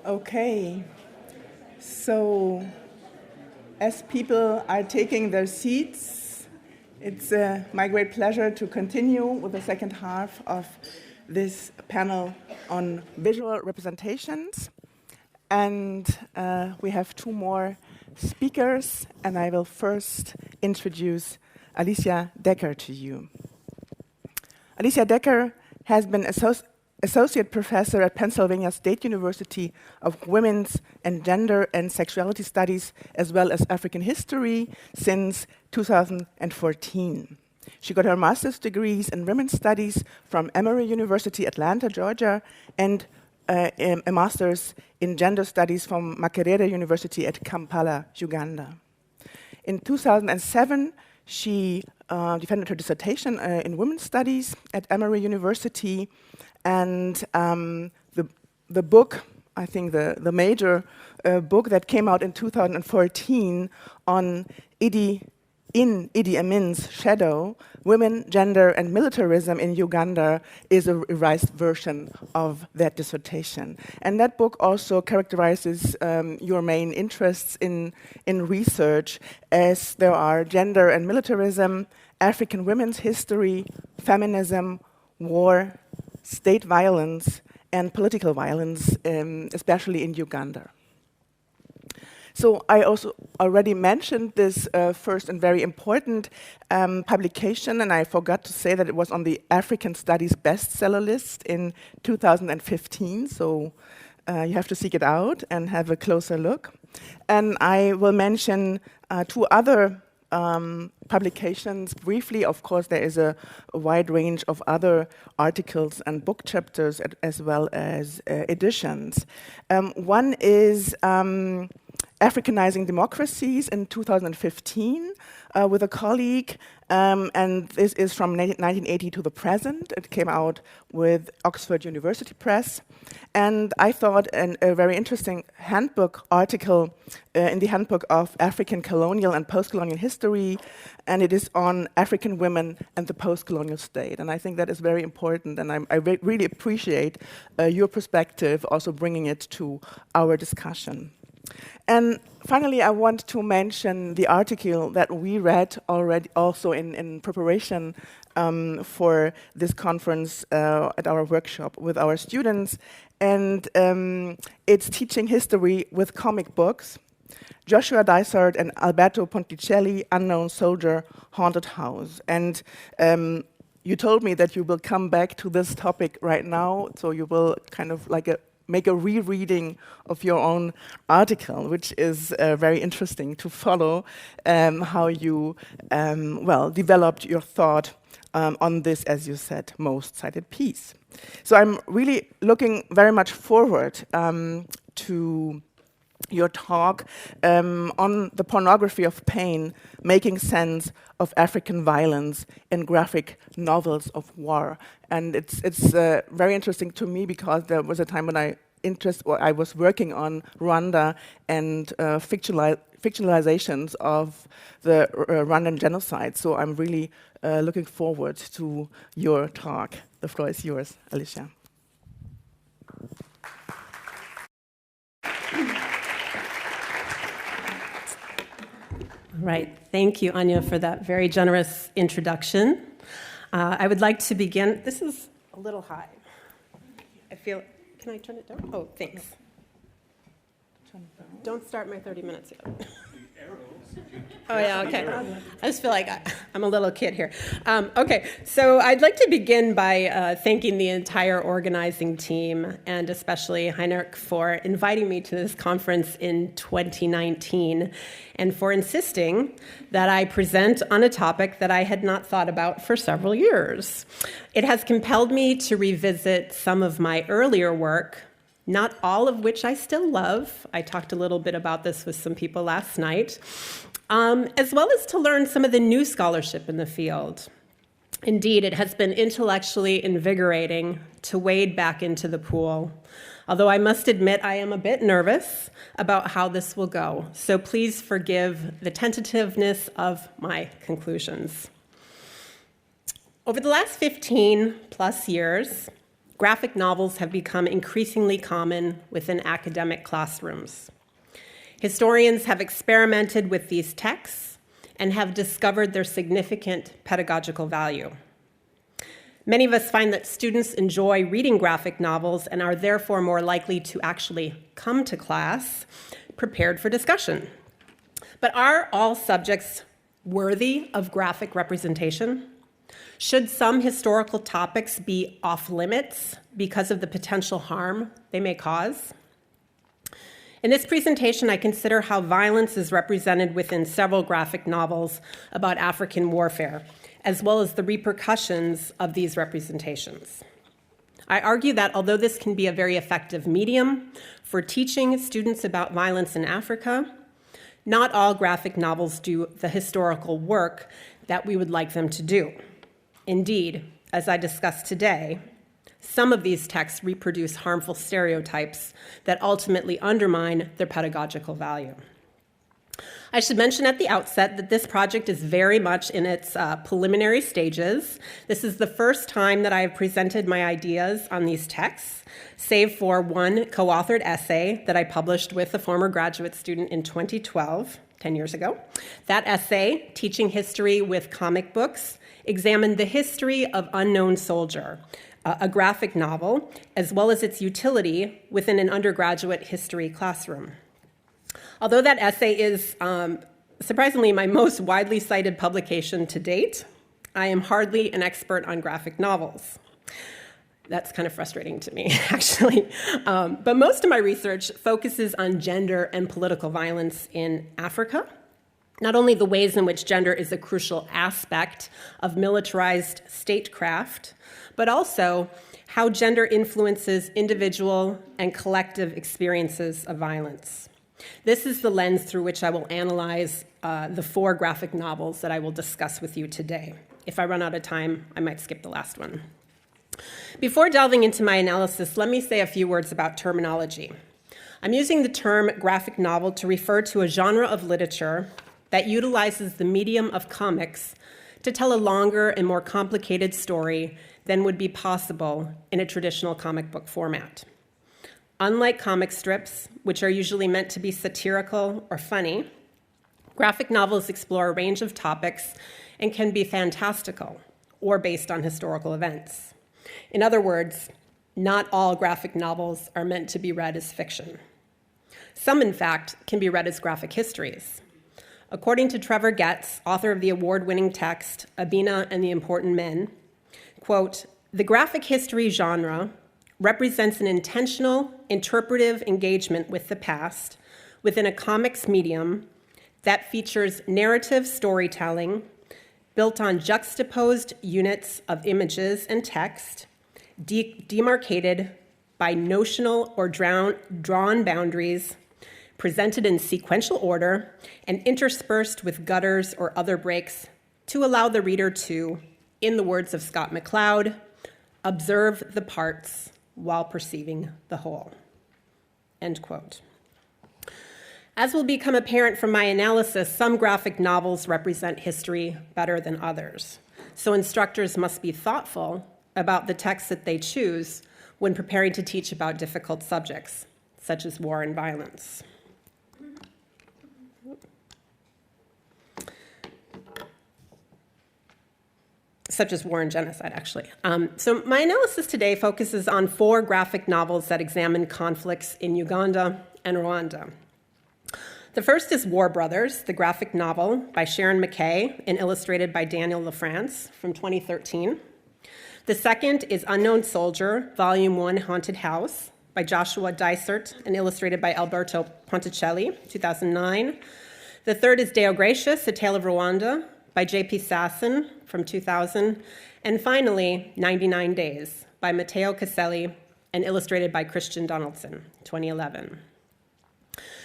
Okay, so as people are taking their seats, it's my great pleasure to continue with the second half of this panel on visual representations. And we have two more speakers, and I will first introduce Alicia Decker to you. Alicia Decker has been Associate Professor at Pennsylvania State University of Women's and Gender and Sexuality Studies, as well as African History, since 2014. She got her master's degrees in women's studies from Emory University, Atlanta, Georgia, and a master's in gender studies from Makerere University at Kampala, Uganda. In 2007, she defended her dissertation in women's studies at Emory University, and the book, I think the major book that came out in 2014 on Idi Amin's shadow, Women, Gender, and Militarism in Uganda, is a revised version of that dissertation. And that book also characterizes your main interests in research, as there are gender and militarism, African women's history, feminism, war, state violence, and political violence, especially in Uganda. So I also already mentioned this first and very important publication, and I forgot to say that it was on the African Studies bestseller list in 2015, so you have to seek it out and have a closer look. And I will mention two other publications briefly. Of course, there is a wide range of other articles and book chapters as well as editions. One is Africanizing Democracies in 2015 with a colleague, and this is from 1980 to the present. It came out with Oxford University Press. And I thought a very interesting handbook article in the Handbook of African Colonial and Post-Colonial History, and it is on African women and the post-colonial state. And I think that is very important, and I really appreciate your perspective, also bringing it to our discussion. And finally, I want to mention the article that we read already also in preparation for this conference at our workshop with our students. And it's Teaching History with Comic Books, Joshua Dysart and Alberto Ponticelli, Unknown Soldier, Haunted House. And you told me that you will come back to this topic right now, so you will kind of make a rereading of your own article, which is very interesting to follow how you, developed your thought on this, as you said, most cited piece. So I'm really looking very much forward to your talk on the pornography of pain, making sense of African violence in graphic novels of war. And it's very interesting to me because there was a time when I was working on Rwanda and fictionalizations of the Rwandan genocide. So I'm really looking forward to your talk. The floor is yours, Alicia. Right. Thank you, Anya, for that very generous introduction. I would like to begin. This is a little high. I feel. Can I turn it down? Oh, thanks. Don't start my 30 minutes yet. Oh, yeah, okay. I just feel like I'm a little kid here. Okay, so I'd like to begin by thanking the entire organizing team, and especially Heinrich for inviting me to this conference in 2019, and for insisting that I present on a topic that I had not thought about for several years. It has compelled me to revisit some of my earlier work, not all of which I still love. I talked a little bit about this with some people last night, as well as to learn some of the new scholarship in the field. Indeed, it has been intellectually invigorating to wade back into the pool, although I must admit I am a bit nervous about how this will go. So please forgive the tentativeness of my conclusions. Over the last 15 plus years, graphic novels have become increasingly common within academic classrooms. Historians have experimented with these texts and have discovered their significant pedagogical value. Many of us find that students enjoy reading graphic novels and are therefore more likely to actually come to class prepared for discussion. But are all subjects worthy of graphic representation? Should some historical topics be off limits because of the potential harm they may cause? In this presentation, I consider how violence is represented within several graphic novels about African warfare, as well as the repercussions of these representations. I argue that although this can be a very effective medium for teaching students about violence in Africa, not all graphic novels do the historical work that we would like them to do. Indeed, as I discussed today, some of these texts reproduce harmful stereotypes that ultimately undermine their pedagogical value. I should mention at the outset that this project is very much in its preliminary stages. This is the first time that I have presented my ideas on these texts, save for one co-authored essay that I published with a former graduate student in 2012, 10 years ago. That essay, Teaching History with Comic Books, examined the history of Unknown Soldier, a graphic novel, as well as its utility within an undergraduate history classroom. Although that essay is surprisingly my most widely cited publication to date, I am hardly an expert on graphic novels. That's kind of frustrating to me, actually. But most of my research focuses on gender and political violence in Africa. Not only the ways in which gender is a crucial aspect of militarized statecraft, but also how gender influences individual and collective experiences of violence. This is the lens through which I will analyze the 4 graphic novels that I will discuss with you today. If I run out of time, I might skip the last one. Before delving into my analysis, let me say a few words about terminology. I'm using the term graphic novel to refer to a genre of literature that utilizes the medium of comics to tell a longer and more complicated story than would be possible in a traditional comic book format. Unlike comic strips, which are usually meant to be satirical or funny, graphic novels explore a range of topics and can be fantastical or based on historical events. In other words, not all graphic novels are meant to be read as fiction. Some, in fact, can be read as graphic histories. According to Trevor Getz, author of the award-winning text, Abina and the Important Men, quote, "The graphic history genre represents an intentional, interpretive engagement with the past within a comics medium that features narrative storytelling built on juxtaposed units of images and text, demarcated by notional or drawn boundaries, presented in sequential order, and interspersed with gutters or other breaks to allow the reader to, in the words of Scott McCloud, observe the parts while perceiving the whole." End quote. As will become apparent from my analysis, some graphic novels represent history better than others. So instructors must be thoughtful about the texts that they choose when preparing to teach about difficult subjects, such as war and violence. Such as war and genocide, actually. So my analysis today focuses on 4 graphic novels that examine conflicts in Uganda and Rwanda. The first is War Brothers, the graphic novel by Sharon McKay and illustrated by Daniel LaFrance from 2013. The second is Unknown Soldier, Volume 1, Haunted House, by Joshua Dysart and illustrated by Alberto Ponticelli, 2009. The third is Deo Gracious, A Tale of Rwanda, by J.P. Sasson from 2000. And finally, 99 Days, by Matteo Caselli and illustrated by Christian Donaldson, 2011.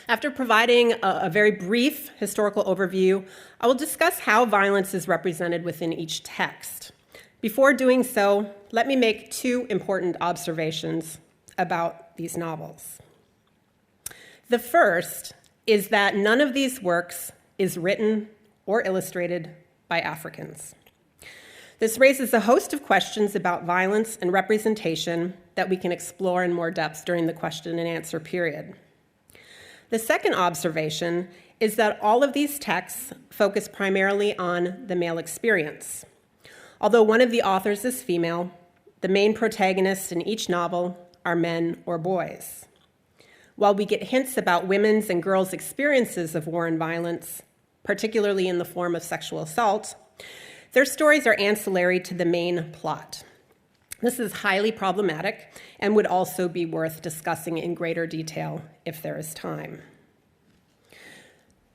After providing a very brief historical overview, I will discuss how violence is represented within each text. Before doing so, let me make 2 important observations about these novels. The first is that none of these works is written or illustrated by Africans. This raises a host of questions about violence and representation that we can explore in more depth during the question and answer period. The second observation is that all of these texts focus primarily on the male experience. Although one of the authors is female, the main protagonists in each novel are men or boys. While we get hints about women's and girls' experiences of war and violence, particularly in the form of sexual assault, their stories are ancillary to the main plot. This is highly problematic and would also be worth discussing in greater detail if there is time.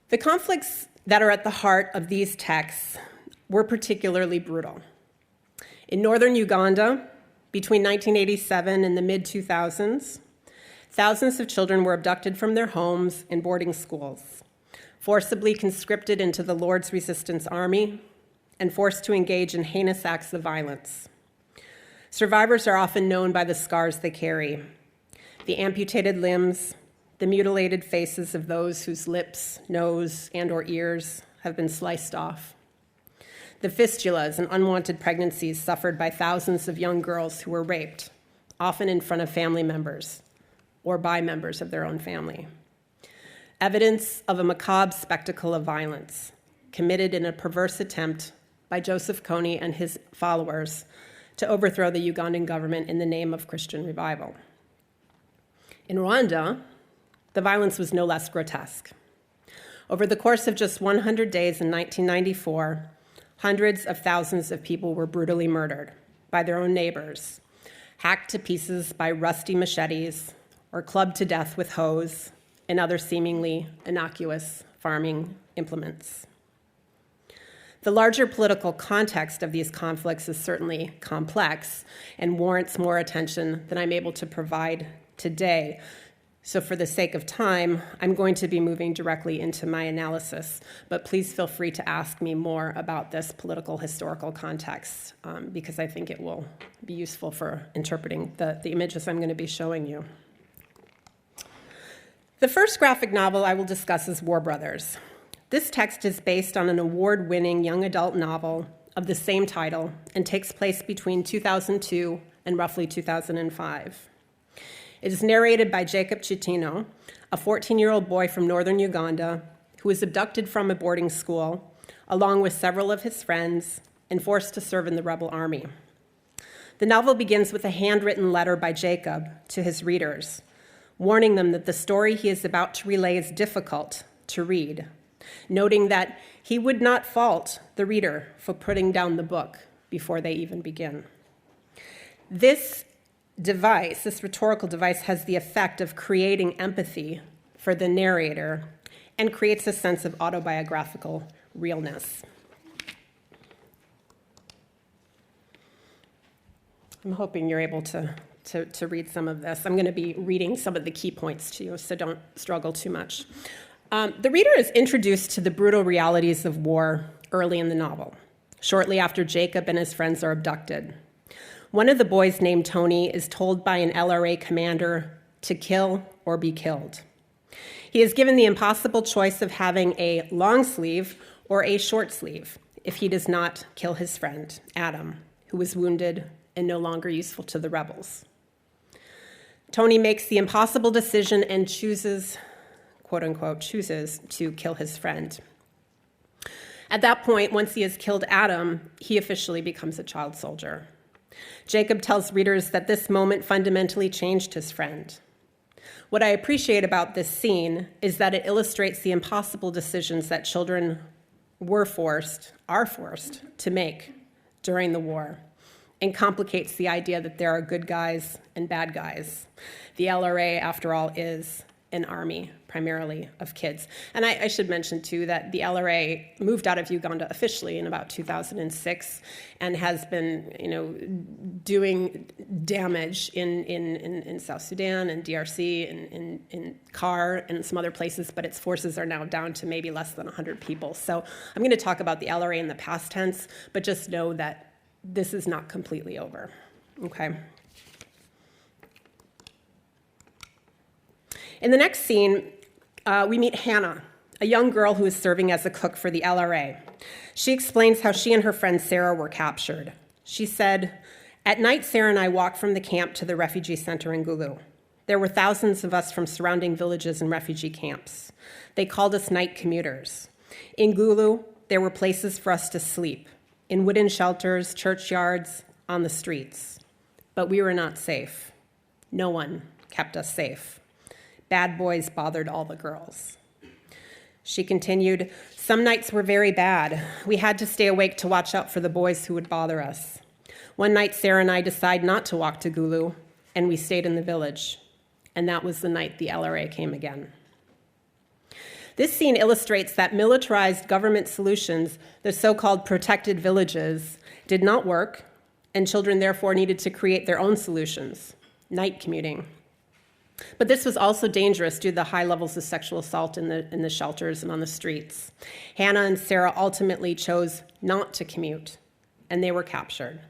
The conflicts that are at the heart of these texts were particularly brutal. In northern Uganda, between 1987 and the mid-2000s, thousands of children were abducted from their homes and boarding schools, forcibly conscripted into the Lord's Resistance Army, and forced to engage in heinous acts of violence. Survivors are often known by the scars they carry, the amputated limbs, the mutilated faces of those whose lips, nose, and/or ears have been sliced off, the fistulas and unwanted pregnancies suffered by thousands of young girls who were raped, often in front of family members or by members of their own family. Evidence of a macabre spectacle of violence committed in a perverse attempt by Joseph Kony and his followers to overthrow the Ugandan government in the name of Christian revival. In Rwanda, the violence was no less grotesque. Over the course of just 100 days in 1994, hundreds of thousands of people were brutally murdered by their own neighbors, hacked to pieces by rusty machetes, or clubbed to death with hoes and other seemingly innocuous farming implements. The larger political context of these conflicts is certainly complex and warrants more attention than I'm able to provide today. So for the sake of time, I'm going to be moving directly into my analysis, but please feel free to ask me more about this political historical context because I think it will be useful for interpreting the images I'm going to be showing you. The first graphic novel I will discuss is War Brothers. This text is based on an award-winning young adult novel of the same title and takes place between 2002 and roughly 2005. It is narrated by Jacob Chitino, a 14-year-old boy from northern Uganda who was abducted from a boarding school, along with several of his friends, and forced to serve in the rebel army. The novel begins with a handwritten letter by Jacob to his readers, warning them that the story he is about to relay is difficult to read, noting that he would not fault the reader for putting down the book before they even begin. This rhetorical device, has the effect of creating empathy for the narrator and creates a sense of autobiographical realness. I'm hoping you're able to read some of this. I'm going to be reading some of the key points to you, so don't struggle too much. The reader is introduced to the brutal realities of war early in the novel, shortly after Jacob and his friends are abducted. One of the boys, named Tony, is told by an LRA commander to kill or be killed. He is given the impossible choice of having a long sleeve or a short sleeve if he does not kill his friend, Adam, who was wounded and no longer useful to the rebels. Tony makes the impossible decision and chooses, quote unquote, chooses to kill his friend. At that point, once he has killed Adam, he officially becomes a child soldier. Jacob tells readers that this moment fundamentally changed his friend. What I appreciate about this scene is that it illustrates the impossible decisions that children are forced to make during the war, and complicates the idea that there are good guys and bad guys. The LRA, after all, is an army, primarily of kids. And I should mention, too, that the LRA moved out of Uganda officially in about 2006 and has been, doing damage in South Sudan and DRC and in CAR and some other places, but its forces are now down to maybe less than 100 people. So I'm going to talk about the LRA in the past tense, but just know that this is not completely over, okay? In the next scene, we meet Hannah, a young girl who is serving as a cook for the LRA. She explains how she and her friend Sarah were captured. She said, "At night, Sarah and I walked from the camp to the refugee center in Gulu. There were thousands of us from surrounding villages and refugee camps. They called us night commuters. In Gulu, there were places for us to sleep, in wooden shelters, churchyards, on the streets. But we were not safe. No one kept us safe. Bad boys bothered all the girls." She continued, "Some nights were very bad. We had to stay awake to watch out for the boys who would bother us. One night, Sarah and I decided not to walk to Gulu, and we stayed in the village. And that was the night the LRA came again." This scene illustrates that militarized government solutions, the so-called protected villages, did not work, and children therefore needed to create their own solutions, night commuting. But this was also dangerous due to the high levels of sexual assault in the shelters and on the streets. Hannah and Sarah ultimately chose not to commute, and they were captured.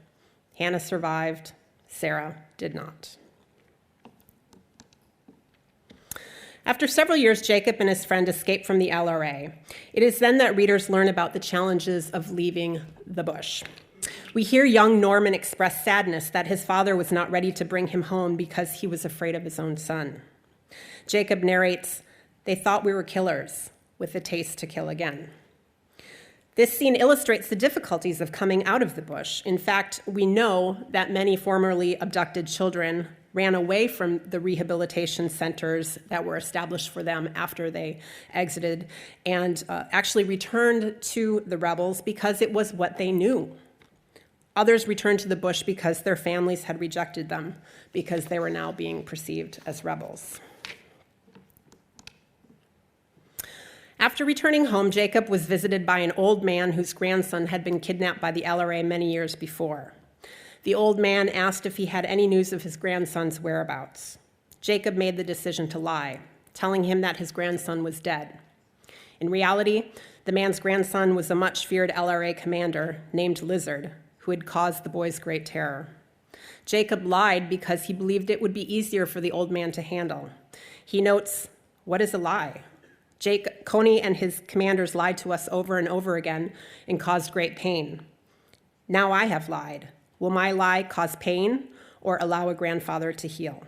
Hannah survived, Sarah did not. After several years, Jacob and his friend escaped from the LRA. It is then that readers learn about the challenges of leaving the bush. We hear young Norman express sadness that his father was not ready to bring him home because he was afraid of his own son. Jacob narrates, "They thought we were killers, with a taste to kill again." This scene illustrates the difficulties of coming out of the bush. In fact, we know that many formerly abducted children ran away from the rehabilitation centers that were established for them after they exited and actually returned to the rebels because it was what they knew. Others returned to the bush because their families had rejected them, because they were now being perceived as rebels. After returning home, Jacob was visited by an old man whose grandson had been kidnapped by the LRA many years before. The old man asked if he had any news of his grandson's whereabouts. Jacob made the decision to lie, telling him that his grandson was dead. In reality, the man's grandson was a much-feared LRA commander named Lizard, who had caused the boys great terror. Jacob lied because he believed it would be easier for the old man to handle. He notes, "What is a lie? Coney and his commanders lied to us over and over again and caused great pain. Now I have lied. Will my lie cause pain or allow a grandfather to heal?"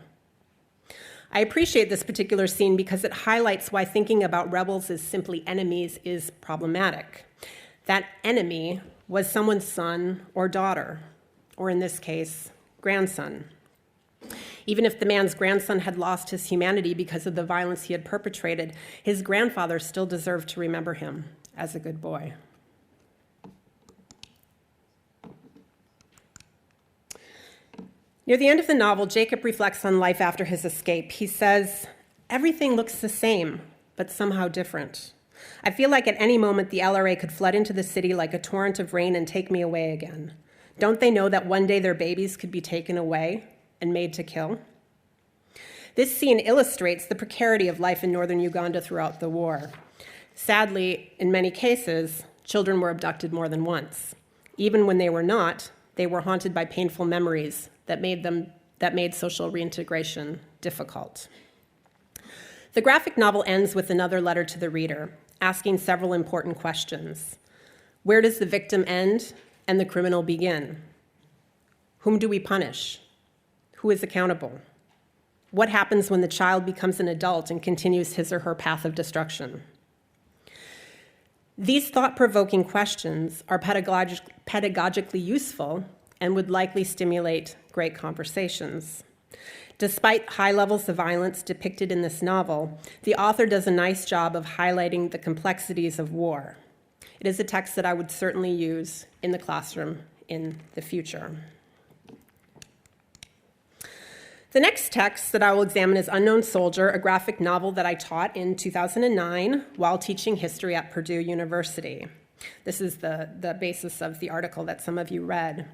I appreciate this particular scene because it highlights why thinking about rebels as simply enemies is problematic. That enemy was someone's son or daughter, or in this case, grandson. Even if the man's grandson had lost his humanity because of the violence he had perpetrated, his grandfather still deserved to remember him as a good boy. Near the end of the novel, Jacob reflects on life after his escape. He says, "Everything looks the same, but somehow different. I feel like at any moment the LRA could flood into the city like a torrent of rain and take me away again. Don't they know that one day their babies could be taken away and made to kill?" This scene illustrates the precarity of life in northern Uganda throughout the war. Sadly, in many cases, children were abducted more than once. Even when they were not, they were haunted by painful memories that made social reintegration difficult. The graphic novel ends with another letter to the reader, asking several important questions. Where does the victim end and the criminal begin? Whom do we punish? Who is accountable? What happens when the child becomes an adult and continues his or her path of destruction? These thought-provoking questions are pedagogically useful and would likely stimulate great conversations. Despite high levels of violence depicted in this novel, the author does a nice job of highlighting the complexities of war. It is a text that I would certainly use in the classroom in the future. The next text that I will examine is Unknown Soldier, a graphic novel that I taught in 2009 while teaching history at Purdue University. This is the basis of the article that some of you read.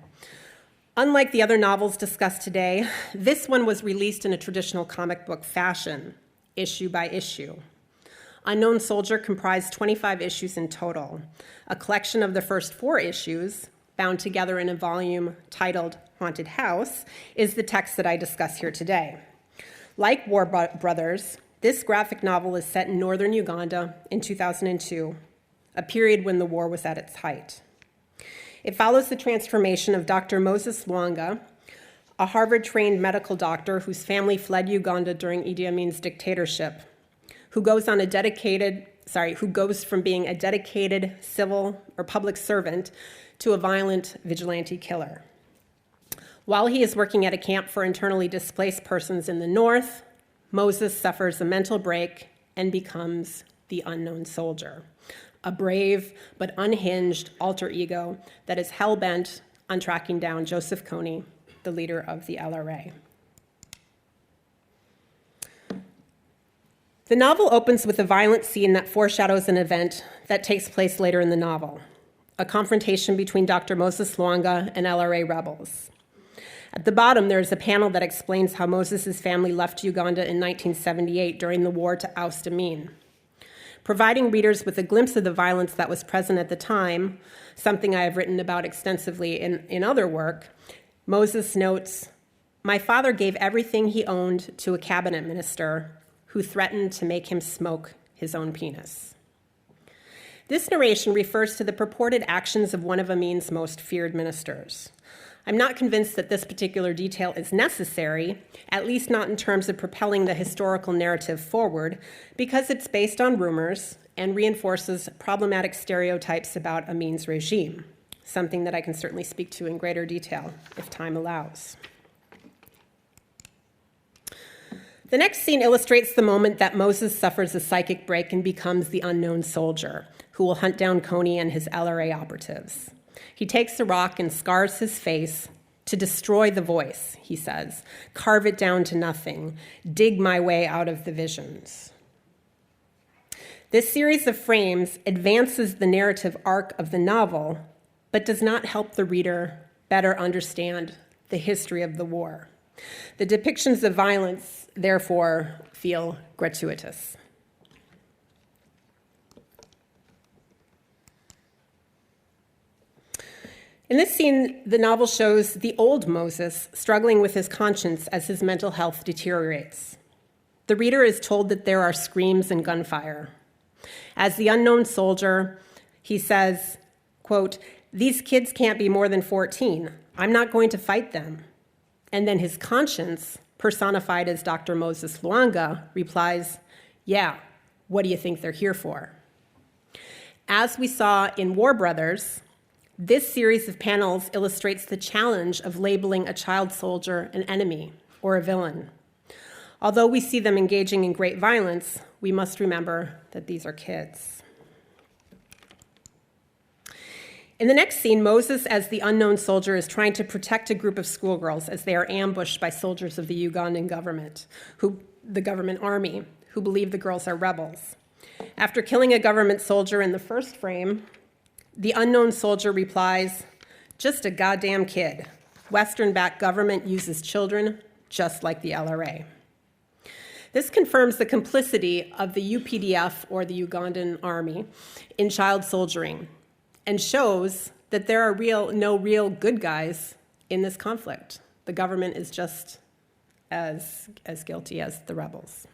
Unlike the other novels discussed today, this one was released in a traditional comic book fashion, issue by issue. Unknown Soldier comprised 25 issues in total. A collection of the first 4 issues, bound together in a volume titled Haunted House, is the text that I discuss here today. Like War Brothers, this graphic novel is set in northern Uganda in 2002, a period when the war was at its height. It follows the transformation of Dr. Moses Lwanga, a Harvard-trained medical doctor whose family fled Uganda during Idi Amin's dictatorship, who goes from being a dedicated civil or public servant to a violent vigilante killer. While he is working at a camp for internally displaced persons in the north, Moses suffers a mental break and becomes the unknown soldier, a brave but unhinged alter ego that is hell-bent on tracking down Joseph Kony, the leader of the LRA. The novel opens with a violent scene that foreshadows an event that takes place later in the novel, a confrontation between Dr. Moses Lwanga and LRA rebels. At the bottom, there is a panel that explains how Moses' family left Uganda in 1978 during the war to oust Amin, providing readers with a glimpse of the violence that was present at the time, something I have written about extensively in other work. Moses notes, "My father gave everything he owned to a cabinet minister who threatened to make him smoke his own penis." This narration refers to the purported actions of one of Amin's most feared ministers. I'm not convinced that this particular detail is necessary, at least not in terms of propelling the historical narrative forward, because it's based on rumors and reinforces problematic stereotypes about Amin's regime, something that I can certainly speak to in greater detail if time allows. The next scene illustrates the moment that Moses suffers a psychic break and becomes the unknown soldier who will hunt down Kony and his LRA operatives. He takes a rock and scars his face to destroy the voice, he says, carve it down to nothing, dig my way out of the visions. This series of frames advances the narrative arc of the novel, but does not help the reader better understand the history of the war. The depictions of violence, therefore, feel gratuitous. In this scene, the novel shows the old Moses struggling with his conscience as his mental health deteriorates. The reader is told that there are screams and gunfire. As the unknown soldier, he says, quote, "These kids can't be more than 14. I'm not going to fight them." And then his conscience, personified as Dr. Moses Lwanga, replies, "Yeah, what do you think they're here for?" As we saw in War Brothers, this series of panels illustrates the challenge of labeling a child soldier an enemy or a villain. Although we see them engaging in great violence, we must remember that these are kids. In the next scene, Moses, as the unknown soldier, is trying to protect a group of schoolgirls as they are ambushed by soldiers of the Ugandan government, the government army, who believe the girls are rebels. After killing a government soldier in the first frame, the unknown soldier replies, "Just a goddamn kid. Western-backed government uses children just like the LRA." This confirms the complicity of the UPDF, or the Ugandan army, in child soldiering, and shows that there are no real good guys in this conflict. The government is just as guilty as the rebels.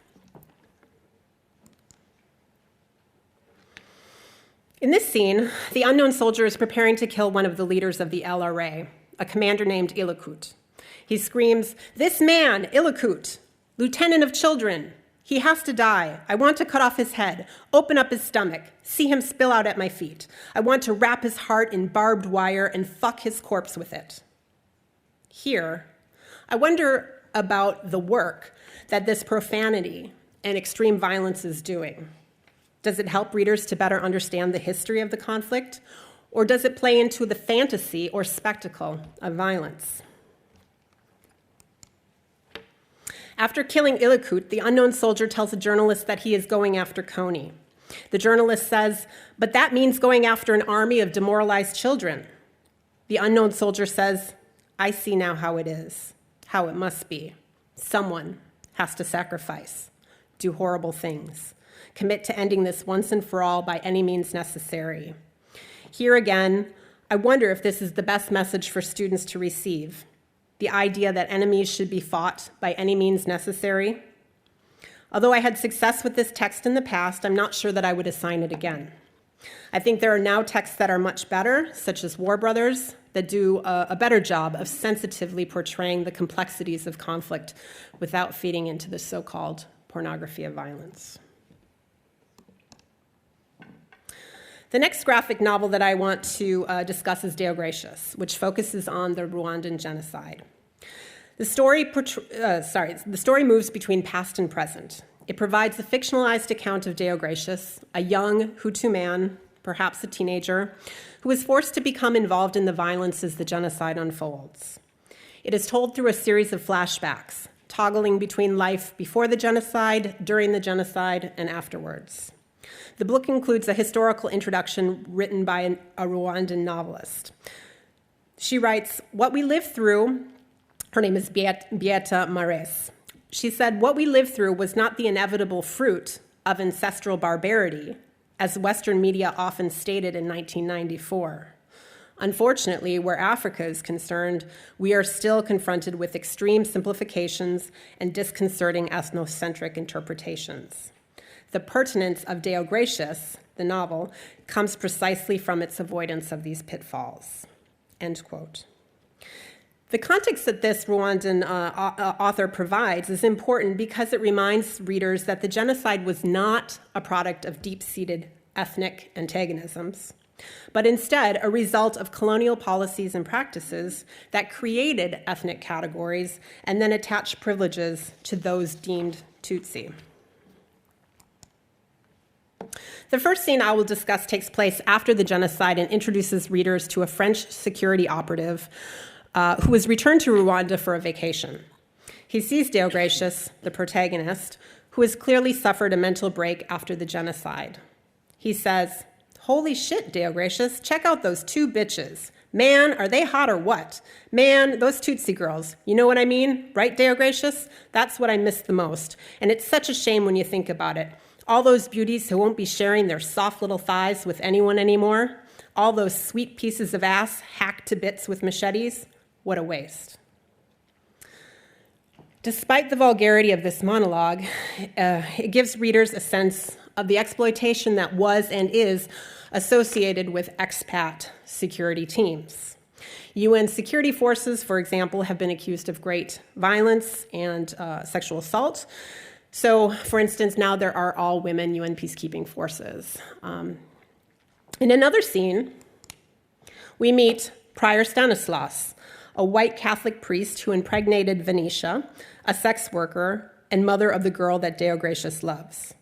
In this scene, the unknown soldier is preparing to kill one of the leaders of the LRA, a commander named Ilukut. He screams, "This man, Ilukut, lieutenant of children, he has to die. I want to cut off his head, open up his stomach, see him spill out at my feet. I want to wrap his heart in barbed wire and fuck his corpse with it." Here, I wonder about the work that this profanity and extreme violence is doing. Does it help readers to better understand the history of the conflict, or does it play into the fantasy or spectacle of violence? After killing Ilukut, the unknown soldier tells a journalist that he is going after Kony. The journalist says, "But that means going after an army of demoralized children." The unknown soldier says, "I see now how it is, how it must be. Someone has to sacrifice, do horrible things, commit to ending this once and for all by any means necessary." Here again, I wonder if this is the best message for students to receive, the idea that enemies should be fought by any means necessary. Although I had success with this text in the past, I'm not sure that I would assign it again. I think there are now texts that are much better, such as War Brothers, that do a better job of sensitively portraying the complexities of conflict without feeding into the so-called pornography of violence. The next graphic novel that I want to discuss is Deo Gracious, which focuses on the Rwandan genocide. The story moves between past and present. It provides a fictionalized account of Deo Gracious, a young Hutu man, perhaps a teenager, who is forced to become involved in the violence as the genocide unfolds. It is told through a series of flashbacks, toggling between life before the genocide, during the genocide, and afterwards. The book includes a historical introduction written by a Rwandan novelist. She writes, "What we lived through," her name is Beata Mares. She said, "What we lived through was not the inevitable fruit of ancestral barbarity, as Western media often stated in 1994. Unfortunately, where Africa is concerned, we are still confronted with extreme simplifications and disconcerting ethnocentric interpretations. The pertinence of Deo Gracious, the novel, comes precisely from its avoidance of these pitfalls." End quote. The context that this Rwandan author provides is important because it reminds readers that the genocide was not a product of deep-seated ethnic antagonisms, but instead a result of colonial policies and practices that created ethnic categories and then attached privileges to those deemed Tutsi. The first scene I will discuss takes place after the genocide and introduces readers to a French security operative who was returned to Rwanda for a vacation. He sees Deo Gracious, the protagonist, who has clearly suffered a mental break after the genocide. He says, "Holy shit, Deo Gracious, check out those two bitches. Man, are they hot or what? Man, those Tutsi girls, you know what I mean? Right, Deo Gracious? That's what I miss the most. And it's such a shame when you think about it. All those beauties who won't be sharing their soft little thighs with anyone anymore. All those sweet pieces of ass hacked to bits with machetes. What a waste." Despite the vulgarity of this monologue, it gives readers a sense of the exploitation that was and is associated with expat security teams. UN security forces, for example, have been accused of great violence and sexual assault. So, for instance, now there are all-women UN peacekeeping forces. In another scene, we meet Prior Stanislas, a white Catholic priest who impregnated Venetia, a sex worker and mother of the girl that Deo Gracious loves.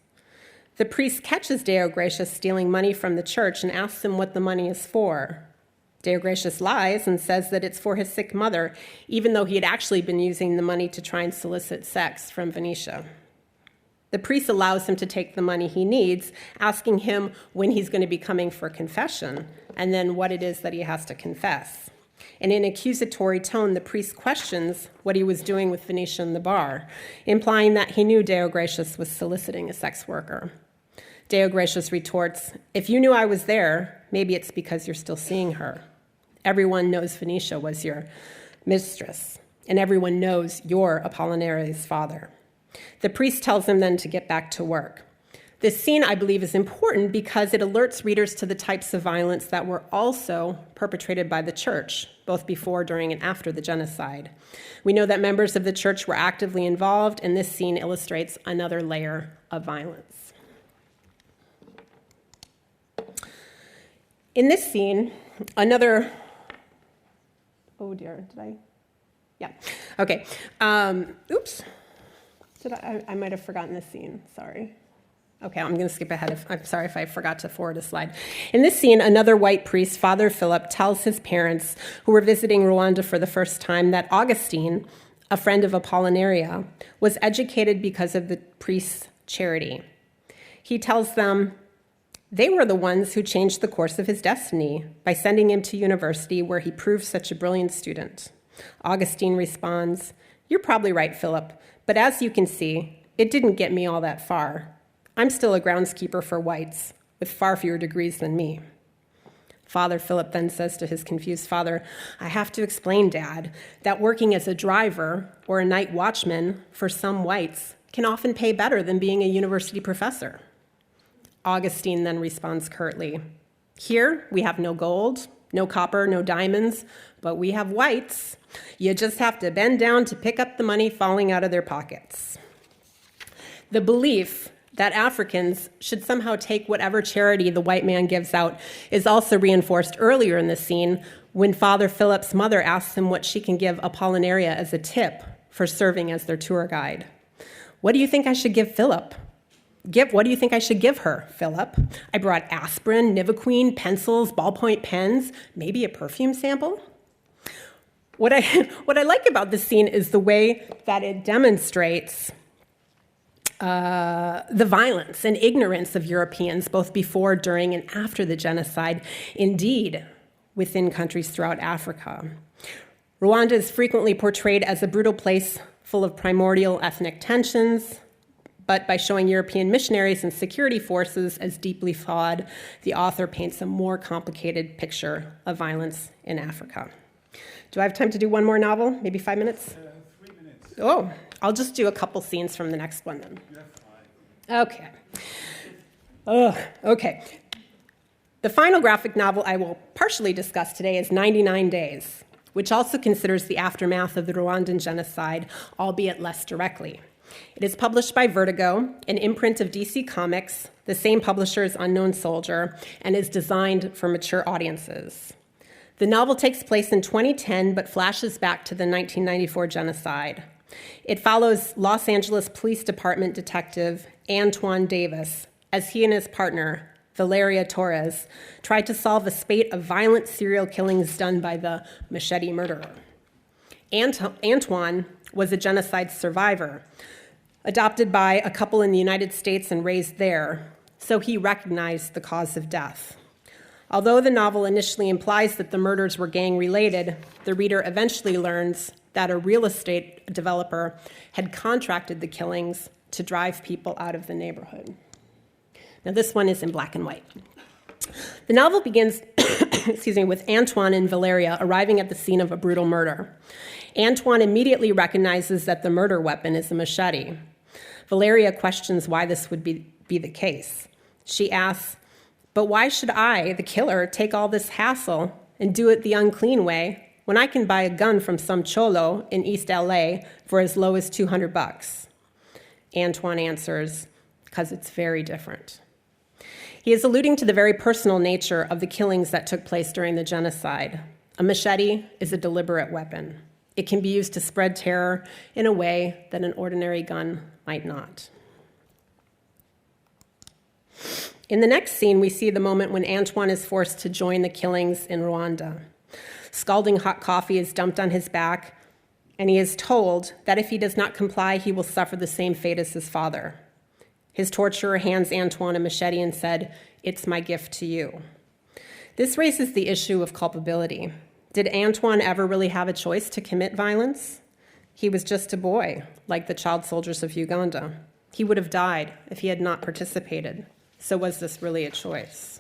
The priest catches Deo Gracious stealing money from the church and asks him what the money is for. Deo Gracious lies and says that it's for his sick mother, even though he had actually been using the money to try and solicit sex from Venetia. The priest allows him to take the money he needs, asking him when he's going to be coming for confession, and then what it is that he has to confess. In an accusatory tone, the priest questions what he was doing with Venetia in the bar, implying that he knew Deo Gracious was soliciting a sex worker. Deo Gracious retorts, "If you knew I was there, maybe it's because you're still seeing her. Everyone knows Venetia was your mistress, and everyone knows you're Apollinary's father." The priest tells him then to get back to work. This scene, I believe, is important because it alerts readers to the types of violence that were also perpetrated by the church, both before, during, and after the genocide. We know that members of the church were actively involved, and this scene illustrates another layer of violence. In this scene, oh dear, did I? Yeah, okay. Oops. I might have forgotten this scene, sorry. Okay, I'm going to skip ahead. I'm sorry if I forgot to forward a slide. In this scene, another white priest, Father Philip, tells his parents, who were visiting Rwanda for the first time, that Augustine, a friend of Apollinaria, was educated because of the priest's charity. He tells them they were the ones who changed the course of his destiny by sending him to university where he proved such a brilliant student. Augustine responds, "You're probably right, Philip, but as you can see, it didn't get me all that far. I'm still a groundskeeper for whites with far fewer degrees than me." Father Philip then says to his confused father, "I have to explain, Dad, that working as a driver or a night watchman for some whites can often pay better than being a university professor." Augustine then responds curtly, "Here we have no gold, no copper, no diamonds, but we have whites. You just have to bend down to pick up the money falling out of their pockets." The belief that Africans should somehow take whatever charity the white man gives out is also reinforced earlier in the scene when Father Philip's mother asks him what she can give Apollinaria as a tip for serving as their tour guide. "What do you think I should give Philip?" What do you think I should give her, Philip? "I brought aspirin, Nivaqueen, pencils, ballpoint pens, maybe a perfume sample." What I like about this scene is the way that it demonstrates the violence and ignorance of Europeans, both before, during, and after the genocide, indeed, within countries throughout Africa. Rwanda is frequently portrayed as a brutal place full of primordial ethnic tensions, but by showing European missionaries and security forces as deeply flawed, the author paints a more complicated picture of violence in Africa. Do I have time to do one more novel? Maybe 5 minutes? 3 minutes. Oh, I'll just do a couple scenes from the next one then. You have 5. Okay. Okay. The final graphic novel I will partially discuss today is 99 Days, which also considers the aftermath of the Rwandan genocide, albeit less directly. It is published by Vertigo, an imprint of DC Comics, the same publisher as Unknown Soldier, and is designed for mature audiences. The novel takes place in 2010, but flashes back to the 1994 genocide. It follows Los Angeles Police Department detective Antoine Davis as he and his partner, Valeria Torres, tried to solve a spate of violent serial killings done by the machete murderer. Antoine was a genocide survivor, adopted by a couple in the United States and raised there, so he recognized the cause of death. Although the novel initially implies that the murders were gang-related, the reader eventually learns that a real estate developer had contracted the killings to drive people out of the neighborhood. Now, this one is in black and white. The novel begins with Antoine and Valeria arriving at the scene of a brutal murder. Antoine immediately recognizes that the murder weapon is a machete. Valeria questions why this would be the case. She asks, "But why should I, the killer, take all this hassle and do it the unclean way when I can buy a gun from some cholo in East LA for as low as $200? Antoine answers, "Because it's very different." He is alluding to the very personal nature of the killings that took place during the genocide. A machete is a deliberate weapon. It can be used to spread terror in a way that an ordinary gun might not. In the next scene, we see the moment when Antoine is forced to join the killings in Rwanda. Scalding hot coffee is dumped on his back, and he is told that if he does not comply, he will suffer the same fate as his father. His torturer hands Antoine a machete and said, "It's my gift to you." This raises the issue of culpability. Did Antoine ever really have a choice to commit violence? He was just a boy, like the child soldiers of Uganda. He would have died if he had not participated. So was this really a choice?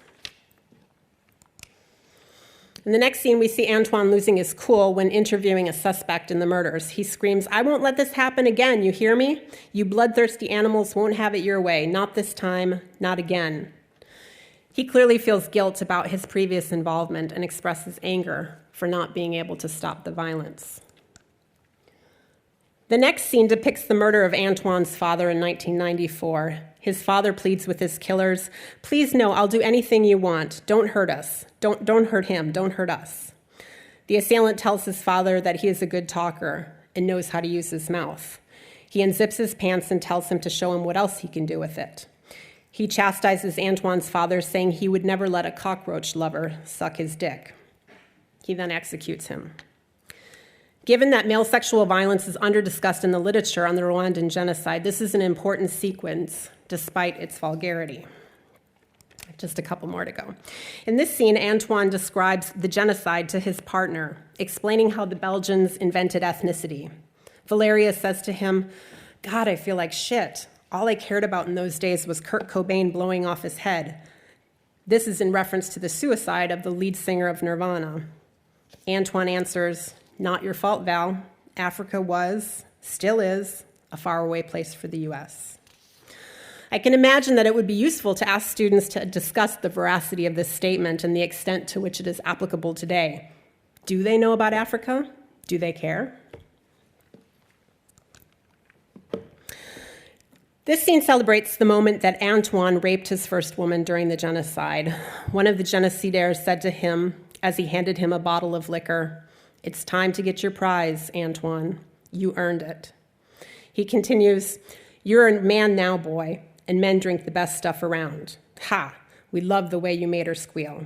In the next scene, we see Antoine losing his cool when interviewing a suspect in the murders. He screams, "I won't let this happen again, you hear me? You bloodthirsty animals won't have it your way. Not this time, not again." He clearly feels guilt about his previous involvement and expresses anger for not being able to stop the violence. The next scene depicts the murder of Antoine's father in 1994. His father pleads with his killers, "Please, no, I'll do anything you want. Don't hurt us. Don't hurt him. Don't hurt us." The assailant tells his father that he is a good talker and knows how to use his mouth. He unzips his pants and tells him to show him what else he can do with it. He chastises Antoine's father, saying he would never let a cockroach lover suck his dick. He then executes him. Given that male sexual violence is under-discussed in the literature on the Rwandan genocide, this is an important sequence, despite its vulgarity. Just a couple more to go. In this scene, Antoine describes the genocide to his partner, explaining how the Belgians invented ethnicity. Valeria says to him, "God, I feel like shit. All I cared about in those days was Kurt Cobain blowing off his head." This is in reference to the suicide of the lead singer of Nirvana. Antoine answers, "Not your fault, Val. Africa was, still is, a faraway place for the U.S." I can imagine that it would be useful to ask students to discuss the veracity of this statement and the extent to which it is applicable today. Do they know about Africa? Do they care? This scene celebrates the moment that Antoine raped his first woman during the genocide. One of the genocidaires said to him, as he handed him a bottle of liquor, "It's time to get your prize, Antoine. You earned it." He continues, "You're a man now, boy, and men drink the best stuff around. Ha, we love the way you made her squeal."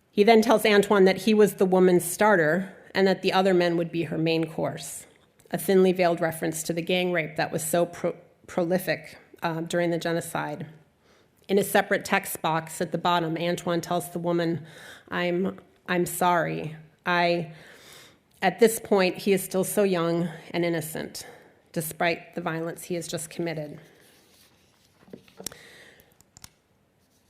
He then tells Antoine that he was the woman's starter and that the other men would be her main course, a thinly veiled reference to the gang rape that was so prolific during the genocide. In a separate text box at the bottom, Antoine tells the woman, I'm sorry. At this point, he is still so young and innocent, despite the violence he has just committed.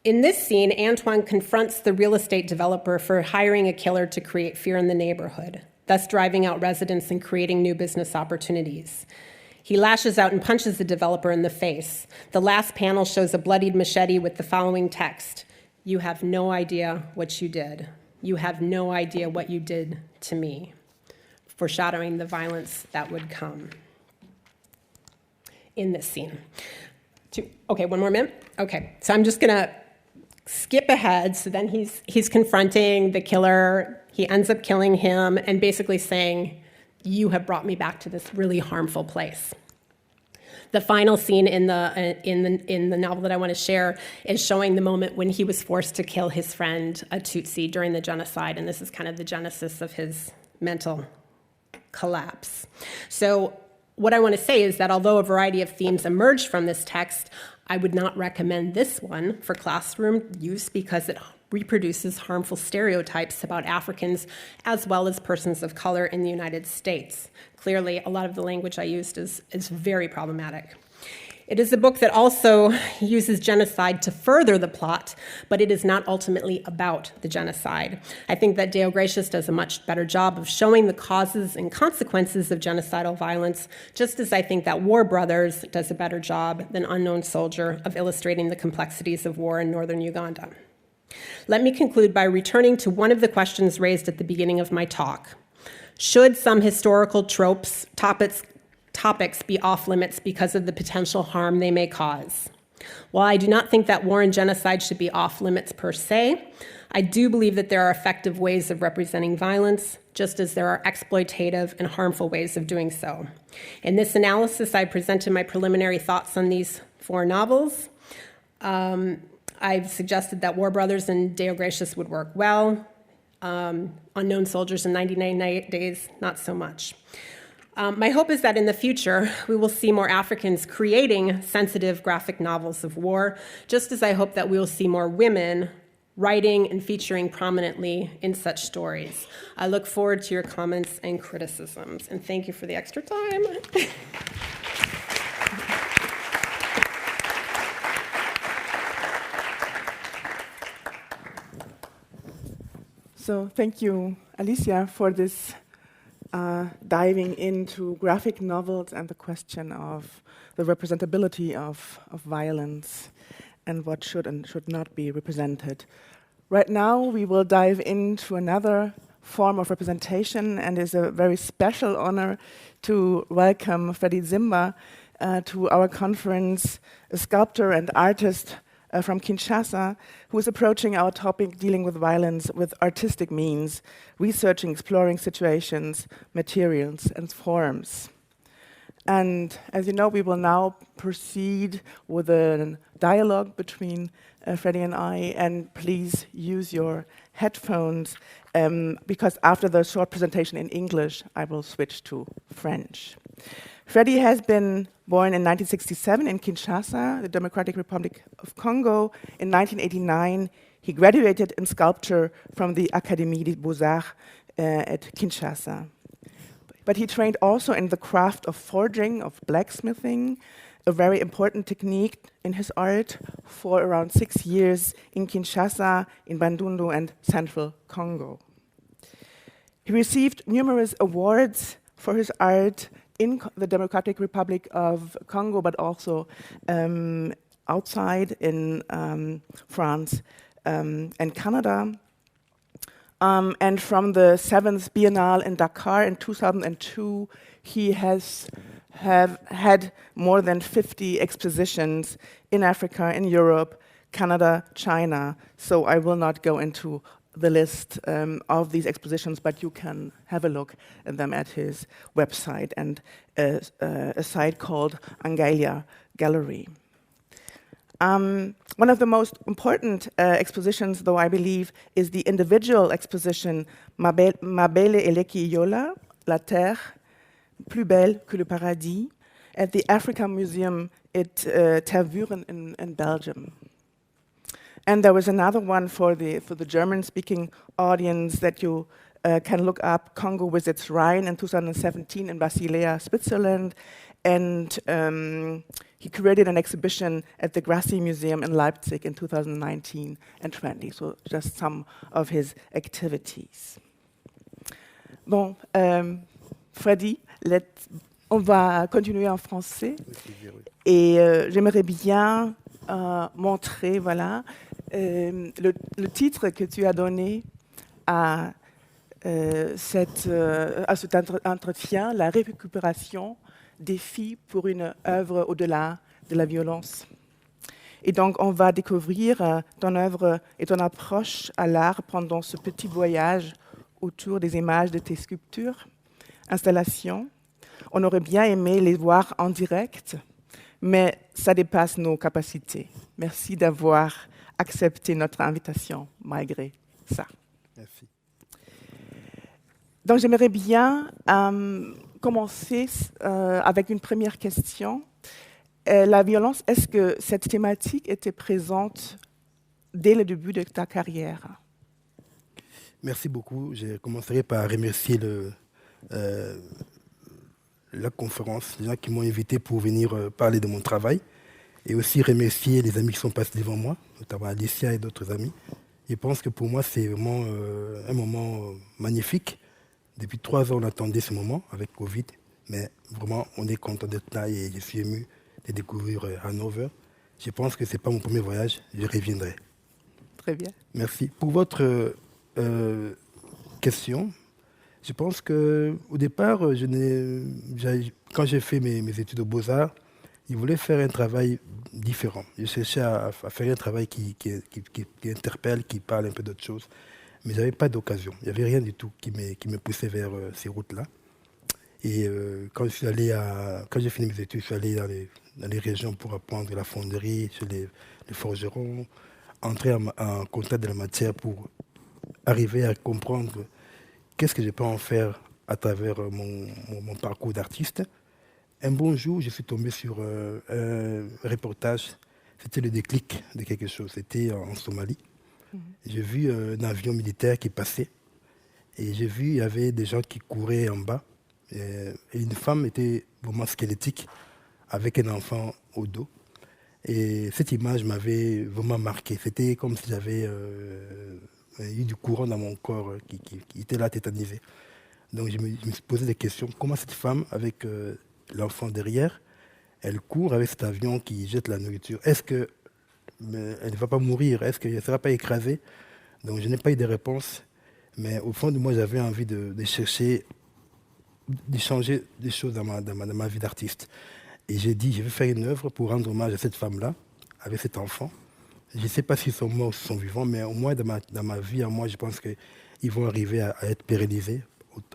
In this scene, Antoine confronts the real estate developer for hiring a killer to create fear in the neighborhood, thus driving out residents and creating new business opportunities. He lashes out and punches the developer in the face. The last panel shows a bloodied machete with the following text: "You have no idea what you did. You have no idea what you did to me," foreshadowing the violence that would come in this scene. Okay, one more minute? Okay, so I'm just gonna skip ahead. So then he's confronting the killer. He ends up killing him and basically saying, "You have brought me back to this really harmful place." The final scene in the novel that I want to share is showing the moment when he was forced to kill his friend, a Tutsi, during the genocide, and this is kind of the genesis of his mental collapse. So what I want to say is that although a variety of themes emerged from this text, I would not recommend this one for classroom use because it reproduces harmful stereotypes about Africans as well as persons of color in the United States. Clearly, a lot of the language I used is very problematic. It is a book that also uses genocide to further the plot, but it is not ultimately about the genocide. I think that Deo Gracious does a much better job of showing the causes and consequences of genocidal violence, just as I think that War Brothers does a better job than Unknown Soldier of illustrating the complexities of war in northern Uganda. Let me conclude by returning to one of the questions raised at the beginning of my talk. Should some historical topics be off limits because of the potential harm they may cause? While I do not think that war and genocide should be off limits per se, I do believe that there are effective ways of representing violence, just as there are exploitative and harmful ways of doing so. In this analysis, I presented my preliminary thoughts on these 4 novels. I've suggested that War Brothers and Deo Gracious would work well. Unknown Soldiers and 99 Days, not so much. My hope is that in the future, we will see more Africans creating sensitive graphic novels of war, just as I hope that we will see more women writing and featuring prominently in such stories. I look forward to your comments and criticisms, and thank you for the extra time. So thank you, Alicia, for this diving into graphic novels and the question of the representability of violence and what should and should not be represented. Right now, we will dive into another form of representation, and it's a very special honor to welcome Freddy Zimba to our conference, a sculptor and artist from Kinshasa, who is approaching our topic dealing with violence with artistic means, researching, exploring situations, materials, and forms. And as you know, we will now proceed with a dialogue between Freddy and I, and please use your headphones, because after the short presentation in English, I will switch to French. Freddy has been born in 1967 in Kinshasa, the Democratic Republic of Congo. In 1989, he graduated in sculpture from the Académie des Beaux-Arts at Kinshasa. But he trained also in the craft of forging, of blacksmithing, a very important technique in his art, for around 6 years in Kinshasa, in Bandundu, and central Congo. He received numerous awards for his art in the Democratic Republic of Congo, but also outside in France and Canada. And from the 7th Biennale in Dakar in 2002, he has had more than 50 expositions in Africa, in Europe, Canada, China. So I will not go into the list of these expositions, but you can have a look at them at his website and a site called Angalia Gallery. One of the most important expositions, though, I believe, is the individual exposition Mabele Eleki Yola, La Terre, plus belle que le paradis, at the Africa Museum at Tervuren in Belgium. And there was another one for the German-speaking audience that you can look up, Congo Visits Rhine in 2017 in Basilea, Switzerland. And he created an exhibition at the Grassi Museum in Leipzig in 2019 and 20. So just some of his activities. Bon, Freddy, on va continuer en français. Et j'aimerais bien montrer, voilà, le titre que tu as donné à cet entretien, la récupération des filles pour une œuvre au-delà de la violence. Et donc, on va découvrir ton œuvre et ton approche à l'art pendant ce petit voyage autour des images de tes sculptures, installations. On aurait bien aimé les voir en direct, mais ça dépasse nos capacités. Merci d'avoir accepté notre invitation malgré ça. Merci. Donc, j'aimerais bien commencer avec une première question. La violence, est-ce que cette thématique était présente dès le début de ta carrière? Merci beaucoup. Je commencerai par remercier la conférence, les gens qui m'ont invité pour venir parler de mon travail, et aussi remercier les amis qui sont passés devant moi, notamment Alicia et d'autres amis. Je pense que pour moi, c'est vraiment un moment magnifique. Depuis 3 ans, on attendait ce moment avec Covid, mais vraiment, on est content d'être là et je suis ému de découvrir Hanovre. Je pense que ce n'est pas mon premier voyage, je reviendrai. Très bien. Merci. Pour votre question, je pense qu'au départ, quand j'ai fait mes études aux Beaux-Arts, je voulais faire un travail différent. Je cherchais à faire un travail qui interpelle, qui parle un peu d'autre chose. Mais je n'avais pas d'occasion. Il n'y avait rien du tout qui me poussait vers ces routes-là. Et quand j'ai fini mes études, je suis allé dans les régions pour apprendre la fonderie, chez les forgerons, entrer en contact de la matière pour arriver à comprendre qu'est-ce que je peux en faire à travers mon parcours d'artiste. Un bon jour, je suis tombé sur un reportage. C'était le déclic de quelque chose. C'était en Somalie. J'ai vu un avion militaire qui passait. Et j'ai vu, il y avait des gens qui couraient en bas. Et une femme était vraiment squelettique, avec un enfant au dos. Et cette image m'avait vraiment marqué. C'était comme si j'avais eu du courant dans mon corps qui était là tétanisé. Donc je me suis posé des questions. Comment cette femme, avec l'enfant derrière, elle court avec cet avion qui jette la nourriture? Est-ce qu'elle ne va pas mourir? Est-ce qu'elle ne sera pas écrasée? Donc je n'ai pas eu de réponse. Mais au fond de moi, j'avais envie de chercher, de changer des choses dans ma vie d'artiste. Et j'ai dit, je vais faire une œuvre pour rendre hommage à cette femme-là, avec cet enfant. Je ne sais pas s'ils sont morts ou s'ils sont vivants, mais au moins dans ma vie, à moi, je pense qu'ils vont arriver à être pérennisés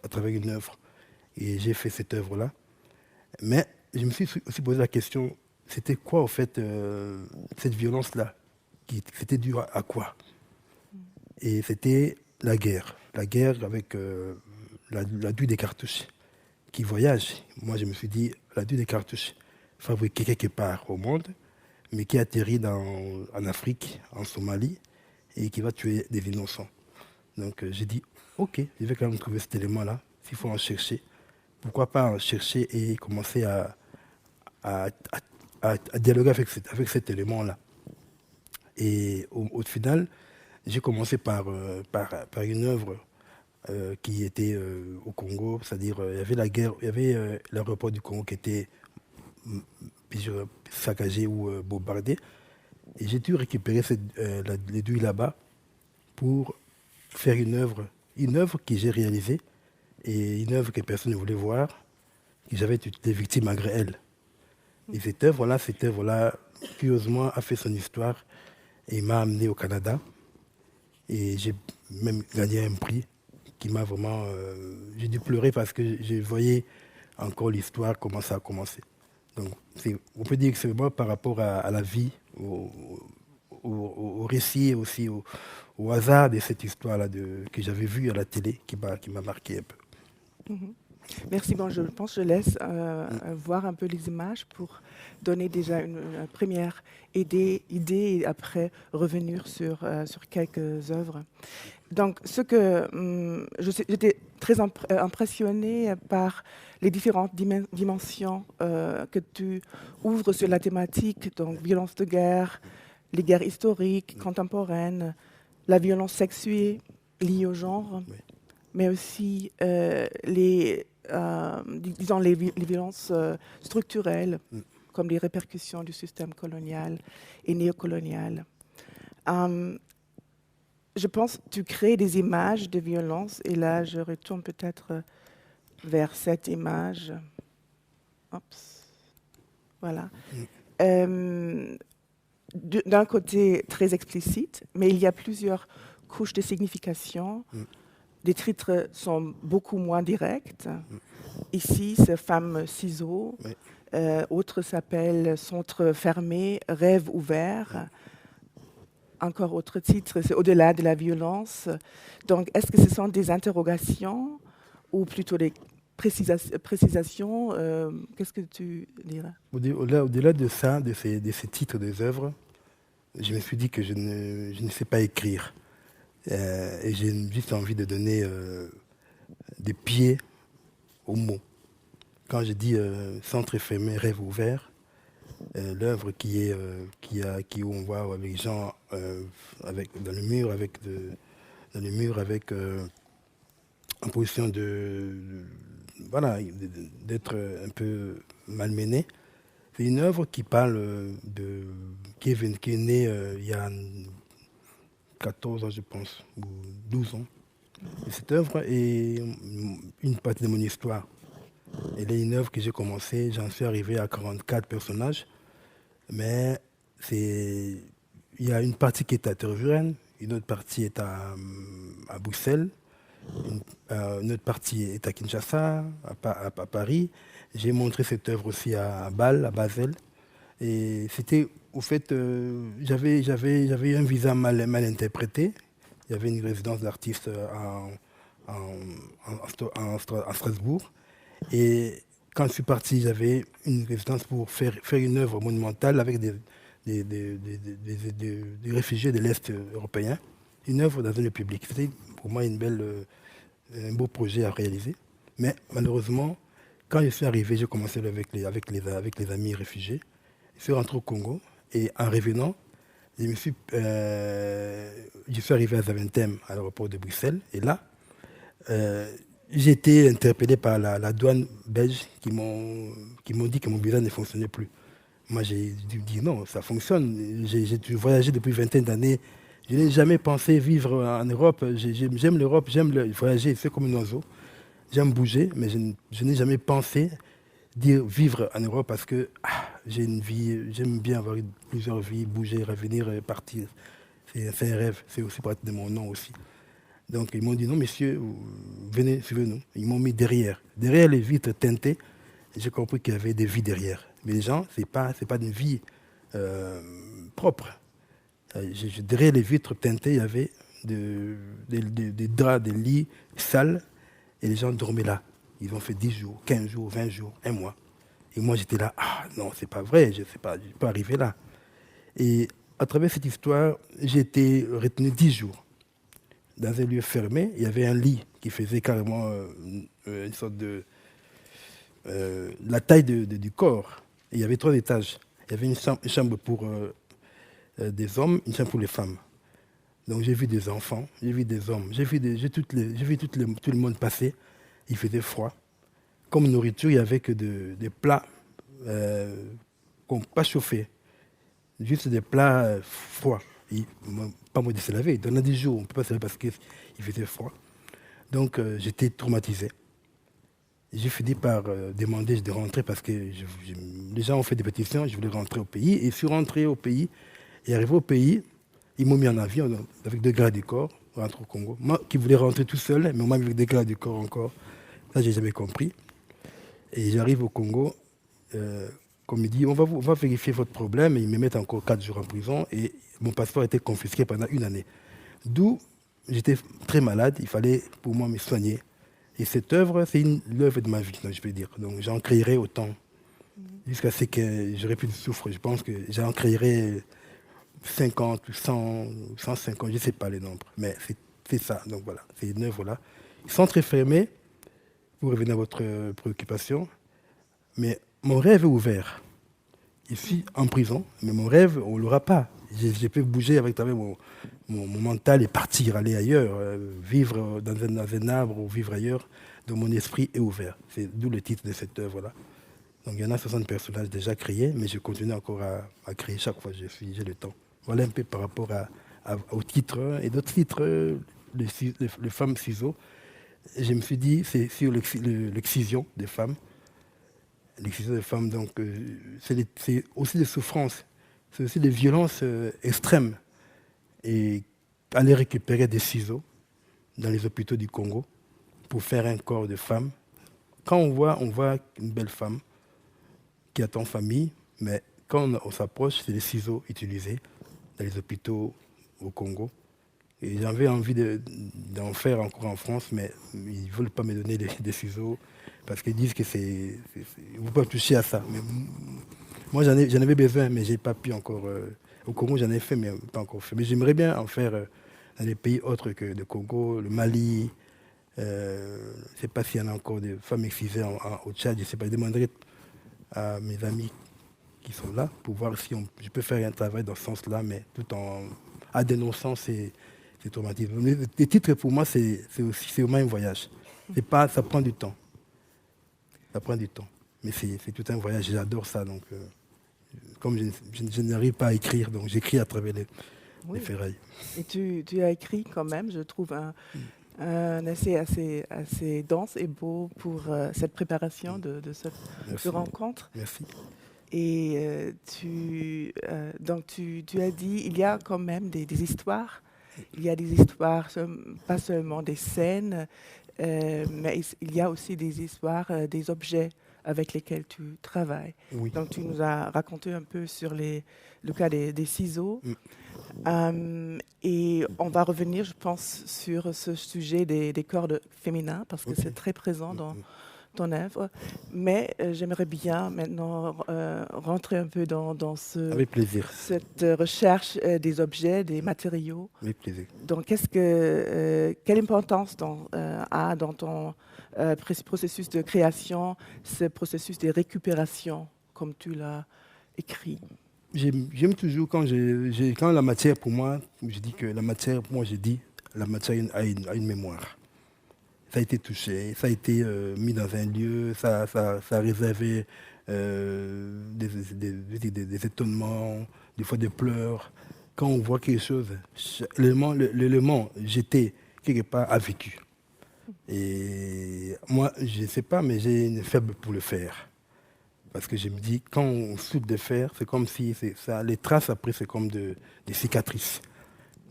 à travers une œuvre. Et j'ai fait cette œuvre-là. Mais je me suis aussi posé la question, c'était quoi, en fait, cette violence-là? C'était dû à quoi? Et c'était la guerre. La guerre avec la due des cartouches qui voyage. Moi, je me suis dit, la due des cartouches fabriquée quelque part au monde, mais qui atterrit en Afrique, en Somalie, et qui va tuer des innocents. Donc j'ai dit, ok, je vais quand même trouver cet élément-là, s'il faut en chercher. Pourquoi pas en chercher et commencer à dialoguer avec cet élément-là. Et au final, j'ai commencé par une œuvre qui était au Congo, c'est-à-dire il y avait la guerre, il y avait l'aéroport du Congo qui était saccagé ou bombardé. Et j'ai dû récupérer les douilles là-bas pour faire une œuvre que j'ai réalisée et une œuvre que personne ne voulait voir, que j'avais été victime malgré elle. Et cette œuvre-là, curieusement, a fait son histoire et m'a amené au Canada. Et j'ai même gagné un prix qui m'a vraiment... j'ai dû pleurer parce que je voyais encore l'histoire, comment ça a commencé. Donc, on peut dire que c'est vraiment par rapport à la vie, au récit et aussi au hasard de cette histoire-là que j'avais vue à la télé qui m'a marqué un peu. Merci. Bon, je pense que je laisse voir un peu les images pour donner déjà une première idée et après revenir sur quelques œuvres. Donc, j'étais très impressionnée par les différentes dimensions que tu ouvres sur la thématique, donc violence de guerre, les guerres historiques, contemporaines, la violence sexuée liée au genre, Oui. mais aussi les violences structurelles, comme les répercussions du système colonial et néocolonial. Je pense que tu crées des images de violence, et là, je retourne peut-être vers cette image. Oups. Voilà. D'un côté, très explicite, mais il y a plusieurs couches de signification. Les titres sont beaucoup moins directs. Ici, c'est Femme ciseaux. Oui. Autre s'appelle Centre fermé, Rêve ouvert. Encore autre titre, c'est Au-delà de la violence. Donc, est-ce que ce sont des interrogations ou plutôt des précisations? Qu'est-ce que tu dirais? Au-delà de ça, de ces titres des œuvres, je me suis dit que je ne sais pas écrire. Et j'ai juste envie de donner des pieds aux mots. Quand je dis centre fermé, rêve ouvert, l'œuvre où on voit les gens dans le mur avec en position d'être un peu malmené. C'est une œuvre qui parle qui est née il y a 14 ans, je pense, ou 12 ans. Et cette œuvre est une partie de mon histoire. Elle est une œuvre que j'ai commencée, j'en suis arrivé à 44 personnages, mais il y a une partie qui est à Tervuren, une autre partie est à Bruxelles, une autre partie est à Kinshasa, à Paris. J'ai montré cette œuvre aussi à Bâle, à Basel. Et c'était, au fait, j'avais eu un visa mal interprété. Il y avait une résidence d'artiste à Strasbourg. Et quand je suis parti, j'avais une résidence pour faire une œuvre monumentale avec des réfugiés de l'Est européen. Une œuvre dans un lieu public. C'était pour moi un beau projet à réaliser. Mais malheureusement, quand je suis arrivé, j'ai commencé avec les amis réfugiés. Je suis rentré au Congo et en revenant, je suis arrivé à Zaventem, à l'aéroport de Bruxelles. Et là, j'ai été interpellé par la douane belge qui m'ont dit que mon visa ne fonctionnait plus. Moi, j'ai dit non, ça fonctionne. J'ai voyagé depuis 20 d'années. Je n'ai jamais pensé vivre en Europe. J'aime l'Europe, j'aime voyager, c'est comme un oiseau. J'aime bouger, mais je n'ai jamais pensé vivre en Europe parce que j'ai une vie, j'aime bien avoir plusieurs vies, bouger, revenir, partir. C'est un rêve, c'est aussi partie de mon nom aussi. Donc ils m'ont dit non messieurs, venez, suivez-nous. Ils m'ont mis derrière les vitres teintées. J'ai compris qu'il y avait des vies derrière. Mais les gens, c'est pas une vie propre. Derrière les vitres teintées, il y avait des draps, des lits sales, et les gens dormaient là. Ils ont fait 10 jours, 15 jours, 20 jours, un mois. Et moi, j'étais là, non, c'est pas vrai, je ne peux pas arriver là. Et à travers cette histoire, j'ai été retenu 10 jours. Dans un lieu fermé, il y avait un lit qui faisait carrément une sorte de... la taille du corps. Et il y avait 3 étages. Il y avait une chambre pour des hommes, une chambre pour les femmes. Donc j'ai vu des enfants, j'ai vu des hommes, j'ai vu tout le monde passer. Il faisait froid. Comme nourriture, il n'y avait que des plats pas chauffés. juste des plats froids. Pas moi de se laver. Dans 10 jours, on ne peut pas se laver parce qu'il faisait froid. Donc, j'étais traumatisé. J'ai fini par demander de rentrer parce que les gens ont fait des pétitions, je voulais rentrer au pays. Et je suis rentré au pays. Et arrivé au pays, ils m'ont mis en avion avec 2 grades du corps, rentrer au Congo. Moi qui voulais rentrer tout seul, mais on m'a mis avec 2 grades du corps encore. Ça, j'ai jamais compris. Et j'arrive au Congo, comme il dit, on va vérifier votre problème. Et ils me mettent encore 4 jours en prison. Et mon passeport a été confisqué pendant 1 année. D'où j'étais très malade, il fallait pour moi me soigner. Et cette œuvre, c'est l'œuvre de ma vie, donc je peux dire. Donc j'en créerai autant, jusqu'à ce que j'aurais plus de souffre. Je pense que j'en créerai 50 ou 100 ou 150, je ne sais pas les nombres. Mais c'est ça, donc voilà, c'est une œuvre-là. Ils sont très fermés, pour revenir à votre préoccupation. Mais mon rêve est ouvert. Ici, en prison, mais mon rêve, on ne l'aura pas. Je peux bouger avec mon mental et partir, aller ailleurs, vivre dans un arbre ou vivre ailleurs. Donc mon esprit est ouvert. C'est d'où le titre de cette œuvre-là. Donc il y en a 60 personnages déjà créés, mais je continue encore à créer chaque fois que j'ai le temps. Voilà un peu par rapport au titre et d'autres titres, les femmes ciseaux. Je me suis dit, c'est sur l'excision des femmes. L'excision des femmes, donc, c'est aussi des souffrances, c'est aussi des violences extrêmes. Et aller récupérer des ciseaux dans les hôpitaux du Congo pour faire un corps de femme. Quand on voit une belle femme qui attend famille, mais quand on s'approche, c'est les ciseaux utilisés dans les hôpitaux au Congo. Et j'avais envie d'en faire encore en France, mais ils ne veulent pas me donner des ciseaux parce qu'ils disent que vous ne pouvez pas toucher à ça. Mais moi, j'en avais besoin, mais je n'ai pas pu encore. Au Congo, j'en ai fait, mais pas encore fait. Mais j'aimerais bien en faire dans des pays autres que le Congo, le Mali. Je ne sais pas s'il y en a encore des femmes excisées au Tchad. Je ne sais pas. Je demanderai à mes amis qui sont là pour voir si je peux faire un travail dans ce sens-là, mais tout en dénonçant ces traumatismes. Les titres, pour moi, c'est vraiment un voyage. Ça prend du temps. Ça prend du temps. Mais c'est tout un voyage. J'adore ça. Donc, comme je n'arrive pas à écrire, donc j'écris à travers les ferrailles. Et tu as écrit quand même, je trouve, un essai assez dense et beau pour cette préparation de cette rencontre. Merci. Et tu as dit, il y a quand même des histoires. Il y a des histoires, pas seulement des scènes, mais il y a aussi des histoires, des objets avec lesquels tu travailles. Oui. Donc tu nous as raconté un peu sur le cas des ciseaux. Et on va revenir, je pense, sur ce sujet des corps féminins, parce que c'est très présent dans ton œuvre. Mais j'aimerais bien maintenant rentrer un peu dans Avec plaisir. cette recherche des objets, des matériaux. Avec plaisir. Donc, quelle importance a dans ton processus de création, ce processus de récupération, comme tu l'as écrit? J'aime toujours quand la matière, pour moi, je dis que la matière, pour moi, la matière a une mémoire. Ça a été touché, ça a été mis dans un lieu, ça a réservé des étonnements, des fois des pleurs. Quand on voit quelque chose, l'élément jeté quelque part a vécu. Et moi, je ne sais pas, mais j'ai une faible pour le fer. Parce que je me dis, quand on soude des fers, c'est comme si les traces après, c'est comme des cicatrices.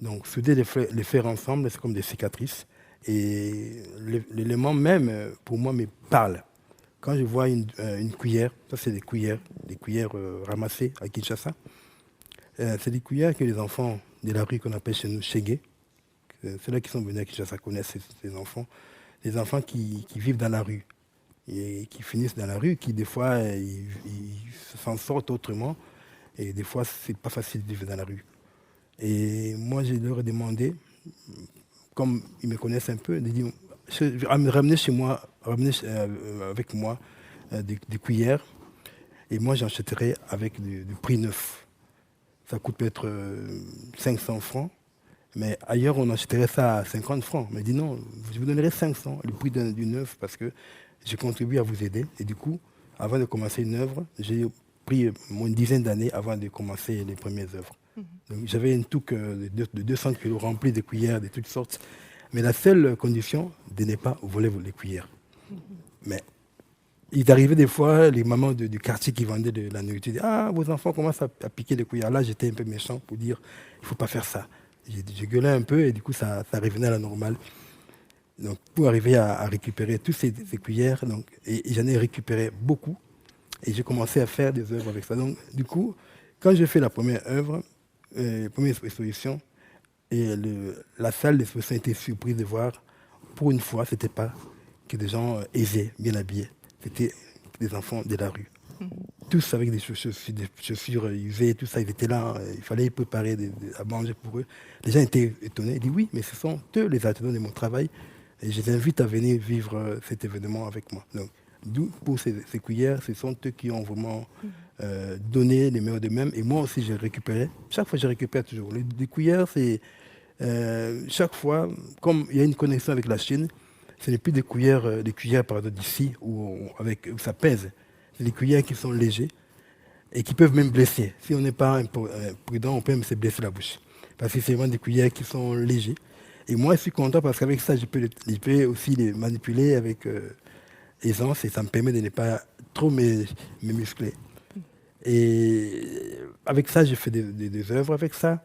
Donc, souder les fers ensemble, c'est comme des cicatrices. Et l'élément même, pour moi, me parle. Quand je vois une cuillère, ça c'est des cuillères ramassées à Kinshasa. C'est des cuillères que les enfants de la rue qu'on appelle chez nous Chégué, ceux-là qui sont venus à Kinshasa connaissent ces enfants. Des enfants qui vivent dans la rue et qui finissent dans la rue, qui des fois ils s'en sortent autrement. Et des fois, c'est pas facile de vivre dans la rue. Et moi, je leur ai demandé, comme ils me connaissent un peu, de dire, ramener chez moi, avec moi des cuillères, et moi j'achèterai avec du prix neuf. Ça coûte peut-être 500 francs, mais ailleurs on achèterait ça à 50 francs. Mais dit non, je vous donnerai 500, le prix du neuf, parce que je contribue à vous aider. Et du coup, avant de commencer une œuvre, j'ai pris une dizaine d'années avant de commencer les premières œuvres. Donc, j'avais une touque de 200 kilos remplie de cuillères de toutes sortes. Mais la seule condition de ne pas voler les cuillères. Mais il arrivait des fois, les mamans du quartier qui vendaient de la nourriture disaient « Ah, vos enfants commencent à piquer les cuillères. » Là, j'étais un peu méchant pour dire « Il ne faut pas faire ça. » J'ai gueulé un peu et du coup, ça revenait à la normale. Donc, pour arriver à récupérer toutes ces cuillères, donc, et j'en ai récupéré beaucoup. Et j'ai commencé à faire des œuvres avec ça. Donc, du coup, quand j'ai fait la première œuvre, première exposition, et la salle d'exposition était surprise de voir, pour une fois, ce n'était pas que des gens aisés, bien habillés. C'était des enfants de la rue. Tous avec des chaussures usées, tout ça, ils étaient là. Il fallait préparer à manger pour eux. Les gens étaient étonnés. Ils disent oui, mais ce sont eux les artisans de mon travail. Et je les invite à venir vivre cet événement avec moi. Donc, d'où pour ces cuillères, ce sont eux qui ont vraiment donné les meilleurs d'eux-mêmes. Et moi aussi, j'ai récupéré. Chaque fois, je récupère toujours. Les cuillères, c'est chaque fois, comme il y a une connexion avec la Chine, ce n'est plus des cuillères pardon, d'ici où ça pèse. C'est des cuillères qui sont légers et qui peuvent même blesser. Si on n'est pas prudent, on peut même se blesser la bouche. Parce que c'est vraiment des cuillères qui sont légers. Et moi, je suis content parce qu'avec ça, je peux aussi les manipuler avec aisance et ça me permet de ne pas trop me muscler. Et avec ça, j'ai fait des œuvres. Avec ça,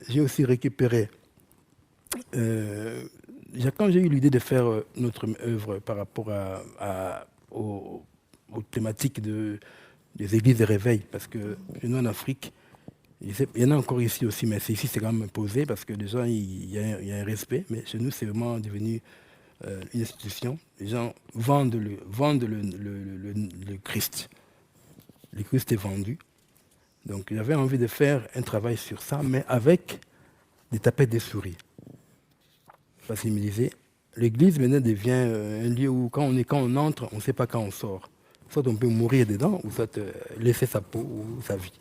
j'ai aussi récupéré. Quand j'ai eu l'idée de faire notre œuvre par rapport aux thématiques des églises de réveil, parce que nous en Afrique, il y en a encore ici aussi, mais ici c'est quand même imposé parce que les gens, il y a un respect, mais chez nous c'est vraiment devenu une institution. Les gens vendent le Christ. Le Christ est vendu. Donc j'avais envie de faire un travail sur ça, mais avec des tapettes de souris. Parce qu'il me disait, l'église maintenant devient un lieu où quand on entre, on ne sait pas quand on sort. Soit on peut mourir dedans, ou soit laisser sa peau ou sa vie.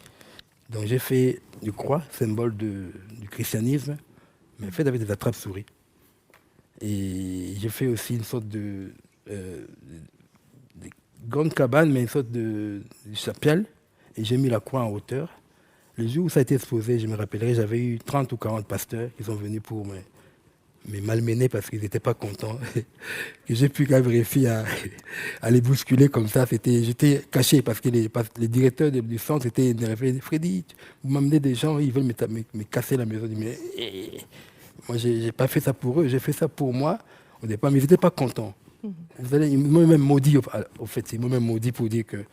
Donc j'ai fait une croix, symbole du christianisme, mais fait avec des attrapes-souris. Et j'ai fait aussi une sorte de grande cabane, mais une sorte de chapelle, et j'ai mis la croix en hauteur. Le jour où ça a été exposé, je me rappellerai, j'avais eu 30 ou 40 pasteurs qui sont venus pour me malmener parce qu'ils n'étaient pas contents. Que j'ai pu quand même réussir à les bousculer comme ça. J'étais caché parce que les directeurs du centre étaient énervés. Freddy, vous m'amenez des gens, ils veulent me casser la maison. Mais moi, je n'ai pas fait ça pour eux, j'ai fait ça pour moi au départ, mais ils n'étaient pas contents. Ils m'ont même maudit, au fait, ils m'ont même maudit pour dire que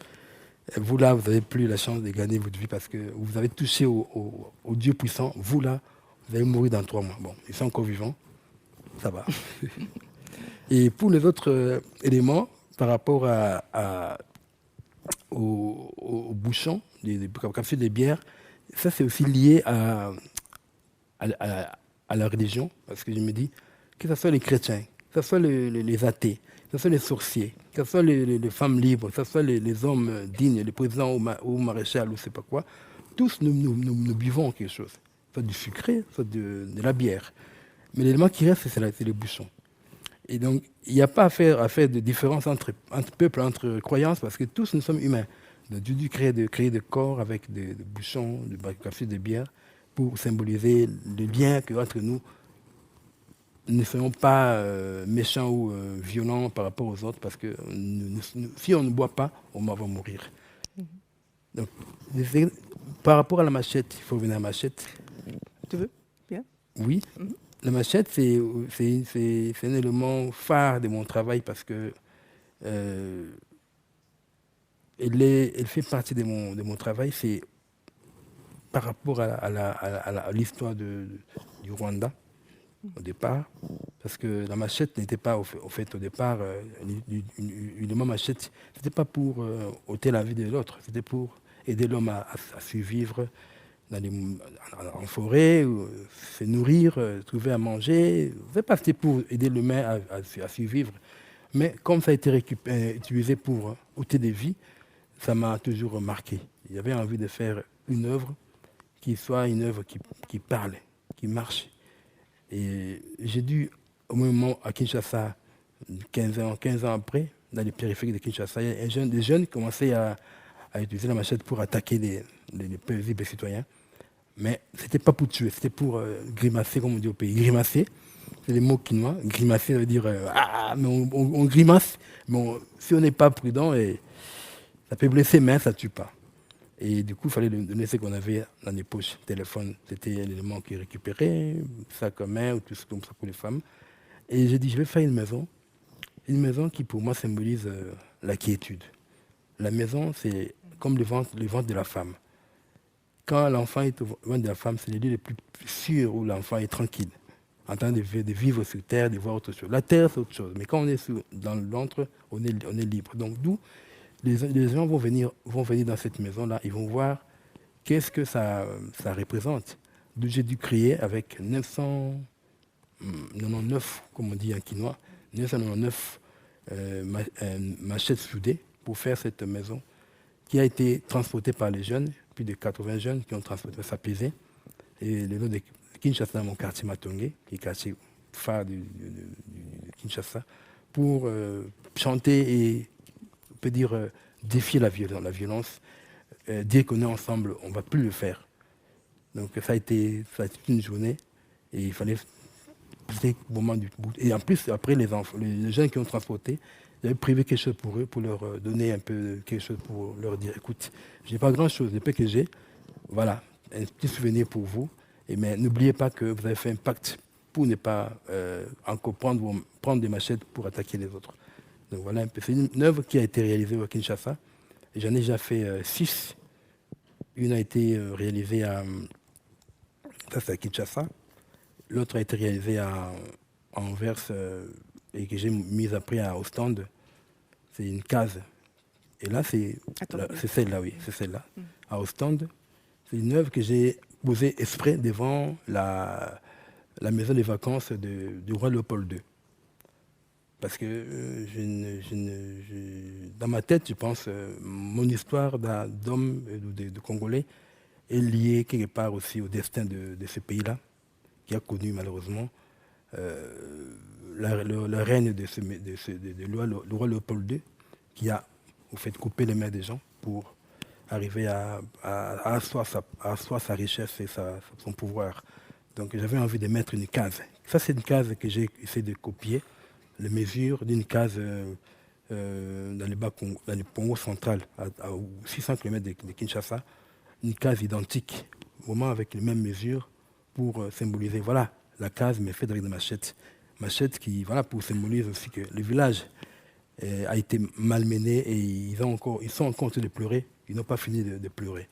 vous là, vous n'avez plus la chance de gagner votre vie parce que vous avez touché au Dieu puissant. Vous là, vous allez mourir dans 3 mois. Bon, ils sont encore vivants. Ça va. Et pour les autres éléments, par rapport aux bouchons, des capsules de bière, ça c'est aussi lié à la religion, parce que je me dis, que ce soit les chrétiens, que ce soit les athées, que ce soit les sorciers, que ce soit les femmes libres, que ce soit les hommes dignes, les présidents ou maréchal ou je ne sais pas quoi, tous nous buvons quelque chose, soit du sucré, soit de la bière. Mais l'élément qui reste, c'est les bouchons. Et donc, il n'y a pas à faire de différence entre peuples, entre croyances, parce que tous nous sommes humains. Donc, Dieu a créé des corps avec des bouchons, des capsules de bière, pour symboliser le lien qu'entre nous, ne soyons pas méchants ou violents par rapport aux autres, parce que si on ne boit pas, on va mourir. Donc, par rapport à la machette, il faut revenir à la machette. Tu veux? Bien. Oui. La machette, c'est un élément phare de mon travail parce que elle fait partie de mon travail. C'est par rapport à l'histoire du Rwanda au départ, parce que la machette n'était pas au fait au départ l'élément machette, c'était pas pour ôter la vie de l'autre, c'était pour aider l'homme à survivre en forêt, se nourrir, trouver à manger. C'est pas pour aider l'humain à survivre. Mais comme ça a été utilisé pour ôter des vies, ça m'a toujours marqué. J'avais envie de faire une œuvre qui soit une œuvre qui parle, qui marche. Et j'ai dû, au moment à Kinshasa, 15 ans après, dans les périphériques de Kinshasa, des jeunes commençaient à utiliser la machette pour attaquer les paisibles citoyens. Mais ce n'était pas pour tuer, c'était pour grimacer, comme on dit au pays. Grimacer, c'est les mots quinois. Grimacer, ça veut dire mais on grimace, mais si on n'est pas prudent, ça peut blesser, mais ça ne tue pas. Et du coup, il fallait donner ce qu'on avait dans les poches. Téléphone, c'était l'élément qui récupérait, sac à main ou tout ce comme ça pour les femmes. Et j'ai dit, je vais faire une maison qui pour moi symbolise la quiétude. La maison, c'est comme le ventre de la femme. Quand l'enfant est au ventre de la femme, c'est le lieu le plus sûr où l'enfant est tranquille, en train de vivre sur terre, de voir autre chose. La terre, c'est autre chose. Mais quand on est dans le ventre, on est libre. Donc, d'où les gens vont venir dans cette maison-là, ils vont voir qu'est-ce que ça représente. D'où j'ai dû créer avec 999, comme on dit en quinois, 999 machettes soudées pour faire cette maison qui a été transportée par les jeunes, plus de 80 jeunes qui ont transporté ça pesé. Et les autres de Kinshasa, mon quartier Matongé, qui est le quartier phare de Kinshasa, pour chanter et, on peut dire, défier la violence, dire qu'on est ensemble, on ne va plus le faire. Donc ça a été une journée et il fallait passer au moment du bout. Et en plus, après, les jeunes qui ont transporté, j'avais prévu quelque chose pour eux, pour leur donner un peu quelque chose, pour leur dire, écoute, je n'ai pas grand-chose, le peu que j'ai, voilà, un petit souvenir pour vous. Mais n'oubliez pas que vous avez fait un pacte pour ne pas encore prendre des machettes pour attaquer les autres. Donc voilà un peu. C'est une œuvre qui a été réalisée à Kinshasa. Et j'en ai déjà fait 6. Une a été réalisée à Kinshasa. L'autre a été réalisée à Anvers et que j'ai mise après à Ostende. C'est une case. Et là, c'est celle-là, oui, c'est celle-là. À Ostende, c'est une œuvre que j'ai posée exprès devant la maison des vacances du roi Léopold II. Parce que dans ma tête, je pense, mon histoire d'homme, de Congolais, est liée quelque part aussi au destin de ce pays-là, qui a connu malheureusement le règne de le roi Léopold II, qui a au fait coupé les mains des gens pour arriver à asseoir sa richesse et son pouvoir. Donc j'avais envie de mettre une case. Ça, c'est une case que j'ai essayé de copier, les mesures d'une case dans le Congo central, à 600 km de Kinshasa, une case identique, vraiment avec les mêmes mesures pour symboliser, voilà, la case, mais faite avec des machettes. Machettes qui, voilà, pour symboliser aussi que le village a été malmené et ils sont encore en train de pleurer. Ils n'ont pas fini de pleurer.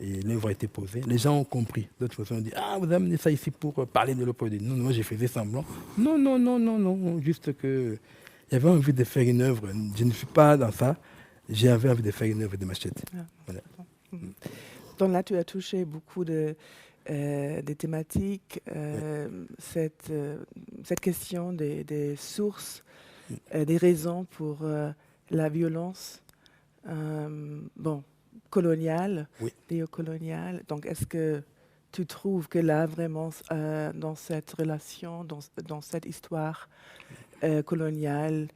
Et l'œuvre a été posée. Les gens ont compris. D'autres personnes ont dit, ah, vous amenez ça ici pour parler de l'opéra. Non, moi, j'ai fait semblant. Non. Juste que j'avais envie de faire une œuvre. Je ne suis pas dans ça. J'avais envie de faire une œuvre de machette. Ah, voilà. Donc là, tu as touché beaucoup de thématiques. Cette question des sources, des raisons pour la violence. Coloniale, oui. néocoloniale. Donc, est-ce que tu trouves que là, vraiment, dans cette relation, dans cette histoire coloniale,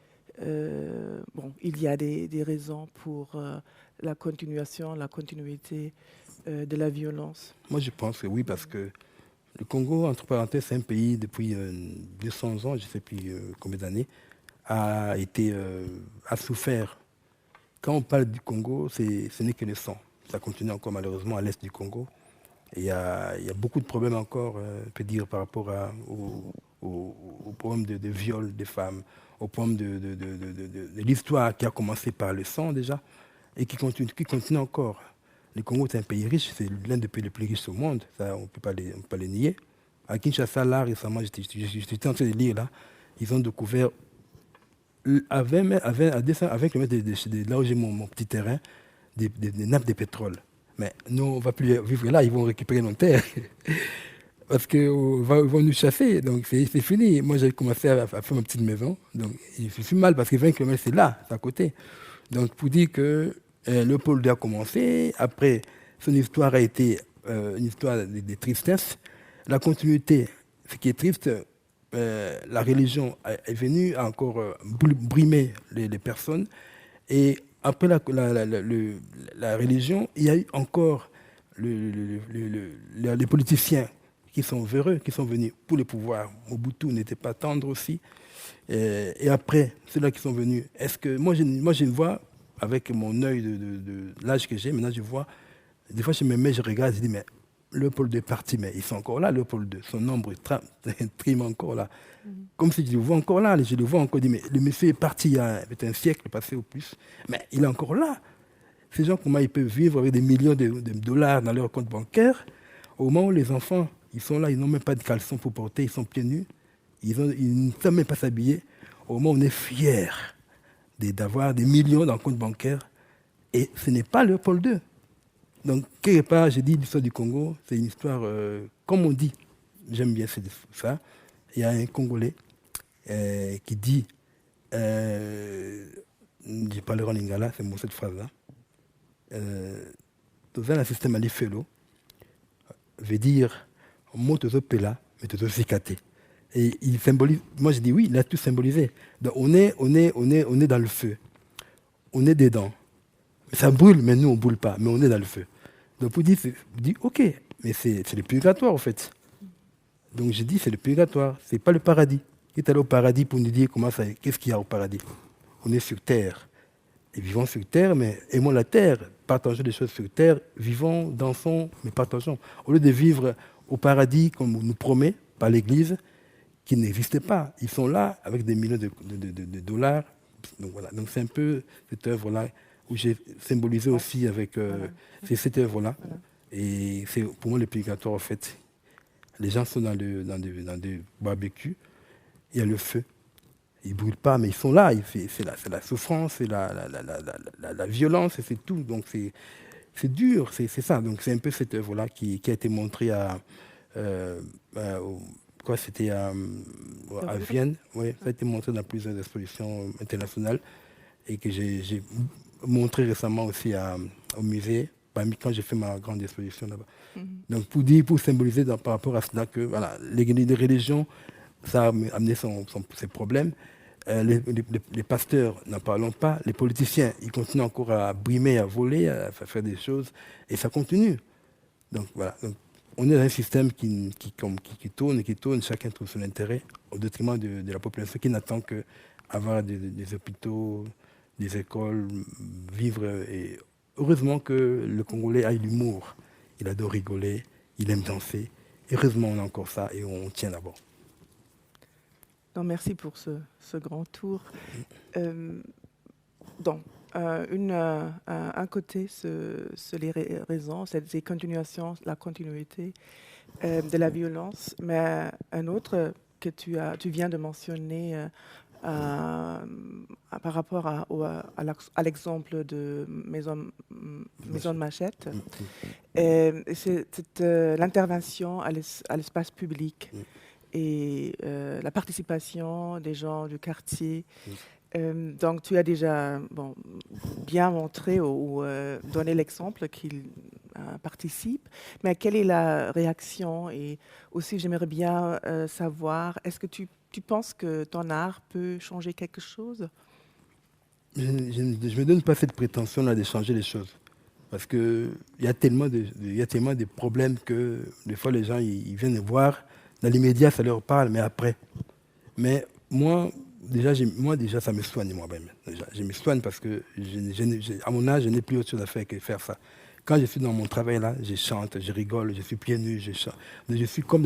il y a des raisons pour la continuité de la violence? Moi, je pense que oui, parce que le Congo, entre parenthèses, c'est un pays depuis 200 ans, je ne sais plus combien d'années, a souffert. Quand on parle du Congo, ce n'est que le sang. Ça continue encore malheureusement à l'est du Congo. Et il y a beaucoup de problèmes encore, on peut dire, par rapport au problème de viol des femmes, au problème de l'histoire qui a commencé par le sang déjà, et qui continue encore. Le Congo est un pays riche, c'est l'un des pays les plus riches au monde, ça, on ne peut pas les nier. À Kinshasa, là, récemment, j'étais en train de lire, là, ils ont découvert avec le maître de là où j'ai mon petit terrain, des nappes de pétrole. Mais nous, on ne va plus vivre là, ils vont récupérer nos terres. Parce qu'ils vont nous chasser, donc c'est fini. Moi, j'ai commencé à faire ma petite maison. Donc, je suis mal parce que 20 km, c'est là, c'est à côté. Donc, pour dire que Léopold a commencé, après, son histoire a été une histoire de tristesse. La continuité, ce qui est triste, la religion est venue encore brimer les personnes et après la religion, il y a eu encore les politiciens qui sont véreux, qui sont venus pour le pouvoir. Mobutu n'était pas tendre aussi. Et après, ceux-là qui sont venus, est-ce que moi je vois avec mon œil de l'âge que j'ai, maintenant je vois, des fois je me mets, je regarde, je dis mais Léopold II est parti, mais ils sont encore là, Léopold II, son nombre trime encore là. Comme si je le vois encore là, je le vois encore, je dis mais le monsieur est parti il y a peut-être un siècle passé ou plus, mais il est encore là. Ces gens, comment ils peuvent vivre avec des millions de dollars dans leur compte bancaire, au moment où les enfants, ils sont là, ils n'ont même pas de caleçon pour porter, ils sont pieds nus, ils ne savent même pas s'habiller, au moment où on est fiers d'avoir des millions dans le compte bancaire, et ce n'est pas Léopold II. Donc, quelque part, j'ai dit l'histoire du Congo, c'est une histoire, comme on dit, j'aime bien ça, il y a un Congolais qui dit, je parlerai en lingala, c'est cette phrase-là, dans un système à l'effelo, veut dire, mot pela, mais te zikate. Et il symbolise, moi je dis oui, il a tout symbolisé. Donc on est dans le feu, on est dedans. Ça brûle, mais nous on ne brûle pas, mais on est dans le feu. Donc vous dites ok, mais c'est le purgatoire en fait. Donc je dis c'est le purgatoire, c'est pas le paradis. Qui est allé au paradis pour nous dire qu'est-ce qu'il y a au paradis. On est sur terre. Et vivons sur terre, mais aimons la terre, partageons des choses sur terre, vivons, dansons, mais partageons. Au lieu de vivre au paradis, comme on nous promet par l'Église, qui n'existait pas. Ils sont là avec des millions de dollars. Donc voilà. Donc c'est un peu cette œuvre-là où j'ai symbolisé aussi avec c'est cette œuvre-là. Voilà. Et c'est pour moi le purgatoire en fait. Les gens sont dans des barbecues, il y a le feu. Ils ne brûlent pas, mais ils sont là. C'est la souffrance, c'est la violence, et c'est tout. Donc c'est dur, c'est ça. Donc c'est un peu cette œuvre-là qui a été montrée c'était à Vienne, oui, ça a été montré dans plusieurs expositions internationales et que j'ai montré récemment aussi au musée, quand j'ai fait ma grande exposition là-bas. Donc pour symboliser par rapport à cela que voilà, les religions, ça a amené ses problèmes. Les pasteurs, n'en parlons pas. Les politiciens, ils continuent encore à brimer, à voler, à faire des choses, et ça continue. Donc voilà. Donc, on est dans un système qui tourne, chacun trouve son intérêt, au détriment de la population qui n'attend qu'avoir des hôpitaux, des écoles, vivre. Et heureusement que le Congolais a l'humour. Il adore rigoler, il aime danser. Heureusement, on a encore ça et on tient d'abord. Non, merci pour ce grand tour. Un côté, c'est les raisons, c'est les continuations, la continuité de la violence, mais un autre que tu viens de mentionner par rapport à l'exemple de Maison de Machette, c'est l'intervention à l'espace public et la participation des gens du quartier. Donc, tu as déjà bien montré ou donné l'exemple qu'il participe, mais quelle est la réaction? Et aussi, j'aimerais bien savoir, est-ce que tu penses que ton art peut changer quelque chose? Je ne me donne pas cette prétention-là de changer les choses. Parce qu'il y a tellement de problèmes que des fois, les gens ils viennent voir. Dans les médias, ça leur parle, mais après. Mais moi, déjà, ça me soigne moi-même. Je me soigne parce que, à mon âge, je n'ai plus autre chose à faire que faire ça. Quand je suis dans mon travail, là, je chante, je rigole, je suis pieds nus, je chante. Je suis comme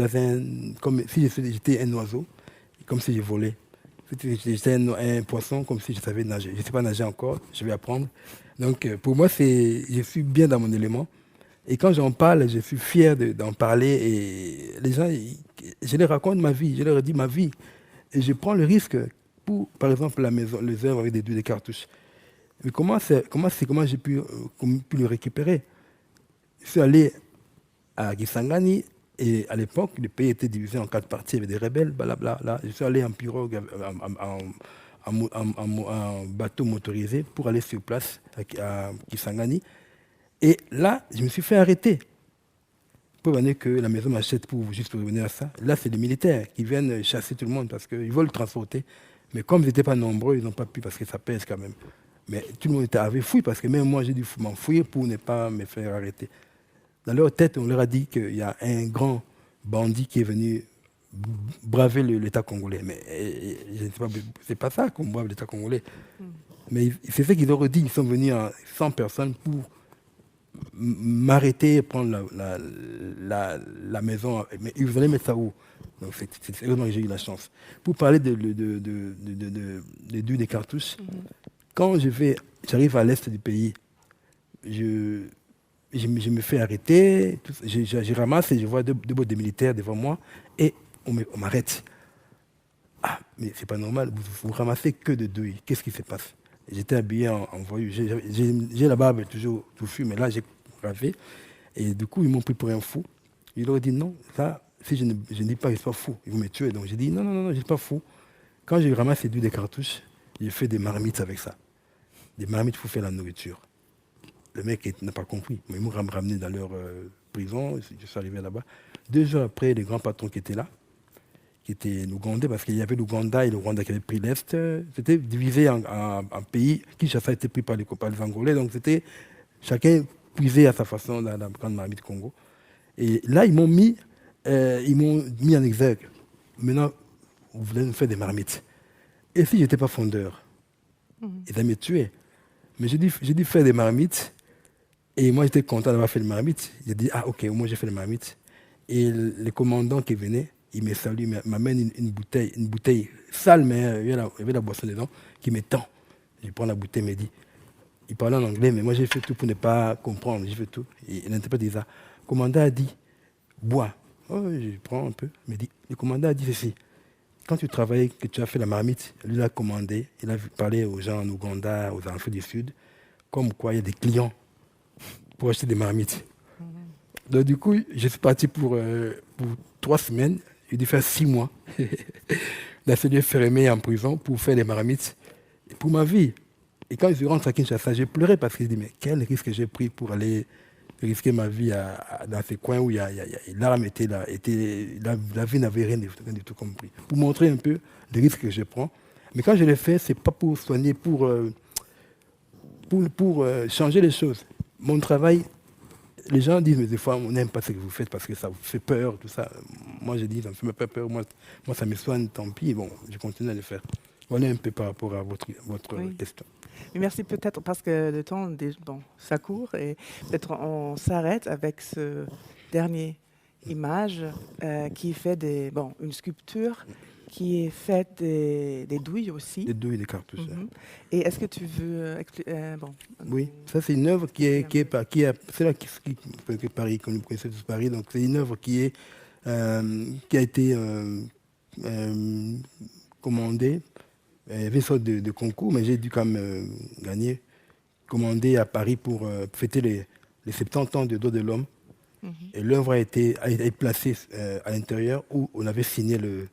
si j'étais un oiseau, comme si je volais. Si j'étais un poisson, comme si je savais nager. Je ne sais pas nager encore, je vais apprendre. Donc, pour moi, je suis bien dans mon élément. Et quand j'en parle, je suis fier d'en parler. Et les gens, je leur raconte ma vie, je leur dis ma vie. Et je prends le risque pour, par exemple, les œuvres avec des cartouches. Mais comment j'ai pu le récupérer? Je suis allé à Kisangani, et à l'époque, le pays était divisé en 4 parties, il y avait des rebelles, blablabla. Je suis allé en pirogue, en bateau motorisé pour aller sur place à Kisangani. Et là, je me suis fait arrêter. Pour venir que la maison m'achète juste pour revenir à ça. Là, c'est les militaires qui viennent chasser tout le monde parce qu'ils veulent transporter. Mais comme ils n'étaient pas nombreux, ils n'ont pas pu parce que ça pèse quand même. Mais tout le monde avait fouillé parce que même moi, j'ai dû m'enfuir pour ne pas me faire arrêter. Dans leur tête, on leur a dit qu'il y a un grand bandit qui est venu braver l'État congolais. Mais c'est pas ça qu'on brave l'État congolais. Mais c'est ce qu'ils auraient dit. Ils sont venus à 100 personnes pour m'arrêter et prendre la maison. Mais ils allaient mettre ça où? Donc c'est heureusement que j'ai eu la chance. Pour parler de des cartouches, quand j'arrive à l'est du pays, je me fais arrêter, je ramasse et je vois deux bottes de militaires devant moi et on m'arrête. Ah, mais c'est pas normal, vous ramassez que de douilles. Qu'est-ce qui se passe? J'étais habillé en voyou. J'ai la barbe toujours touffue, mais là j'ai gravé. Et du coup, ils m'ont pris pour un fou. Ils leur ont dit non, ça, si je ne dis pas que je suis pas fou, ils vont me tuer. Donc j'ai dit non, je ne suis pas fou. Quand j'ai ramassé des cartouches, j'ai fait des marmites avec ça. Des marmites pour faire la nourriture. Le mec n'a pas compris. Ils m'ont ramené dans leur prison. Je suis arrivé là-bas. 2 jours après, les grands patrons qui étaient là, qui étaient l'Ougandais, parce qu'il y avait l'Ouganda et le Rwanda qui avaient pris l'Est. C'était divisé en pays. Kinshasa a été pris par les Angolais. Donc c'était chacun puisé à sa façon dans la grande marmite Congo. Et là, ils m'ont mis en exergue. Maintenant, vous voulez nous faire des marmites. Et si je n'étais pas fondeur, ils allaient me tuer. Mais j'ai dû faire des marmites. Et moi, j'étais content d'avoir fait les marmites. J'ai dit, ah ok, moi j'ai fait les marmites. Et le commandant qui venait, il me salue, m'amène une bouteille sale, mais il y avait la boisson dedans, qui me tend. Je prends la bouteille, il me dit, il parlait en anglais, mais moi j'ai fait tout pour ne pas comprendre, j'ai fait tout. Et l'interprète dit ça. Le commandant a dit, bois. Oh, je prends un peu. Il me dit, le commandant a dit ceci. Quand tu travaillais, que tu as fait la marmite, lui l'a commandé, il a parlé aux gens en Ouganda, aux Afriques du Sud, comme quoi il y a des clients pour acheter des marmites. Donc du coup, je suis parti pour 3 semaines, j'ai dû faire 6 mois dans ce lieu fermé en prison pour faire des marmites pour ma vie. Et quand je rentre à Kinshasa, j'ai pleuré parce que je dis, mais quel risque j'ai pris pour aller risquer ma vie dans ces coins où l'arme était là, la vie n'avait rien du tout compris. Pour montrer un peu les risques que je prends. Mais quand je le fais, c'est pas pour soigner, pour changer les choses. Mon travail, les gens disent, mais des fois, on n'aime pas ce que vous faites parce que ça vous fait peur, tout ça. Moi, je dis, ça ne me fait pas peur. Moi, ça me soigne, tant pis. Bon, je continue à le faire. Voilà un peu par rapport à votre question. Mais merci peut-être parce que le temps, ça court et peut-être on s'arrête avec ce dernier image qui fait une sculpture qui est faite des douilles aussi. Des douilles et des cartouches. Et est-ce que tu veux oui, ça c'est une œuvre c'est là que Paris, comme vous connaissez tous Paris, donc c'est une œuvre qui a été commandée. Il y avait une sorte de concours, mais j'ai dû quand même gagner, commandé à Paris pour fêter les 70 ans de Droits de l'homme. Et l'œuvre a été placée à l'intérieur où on avait signé le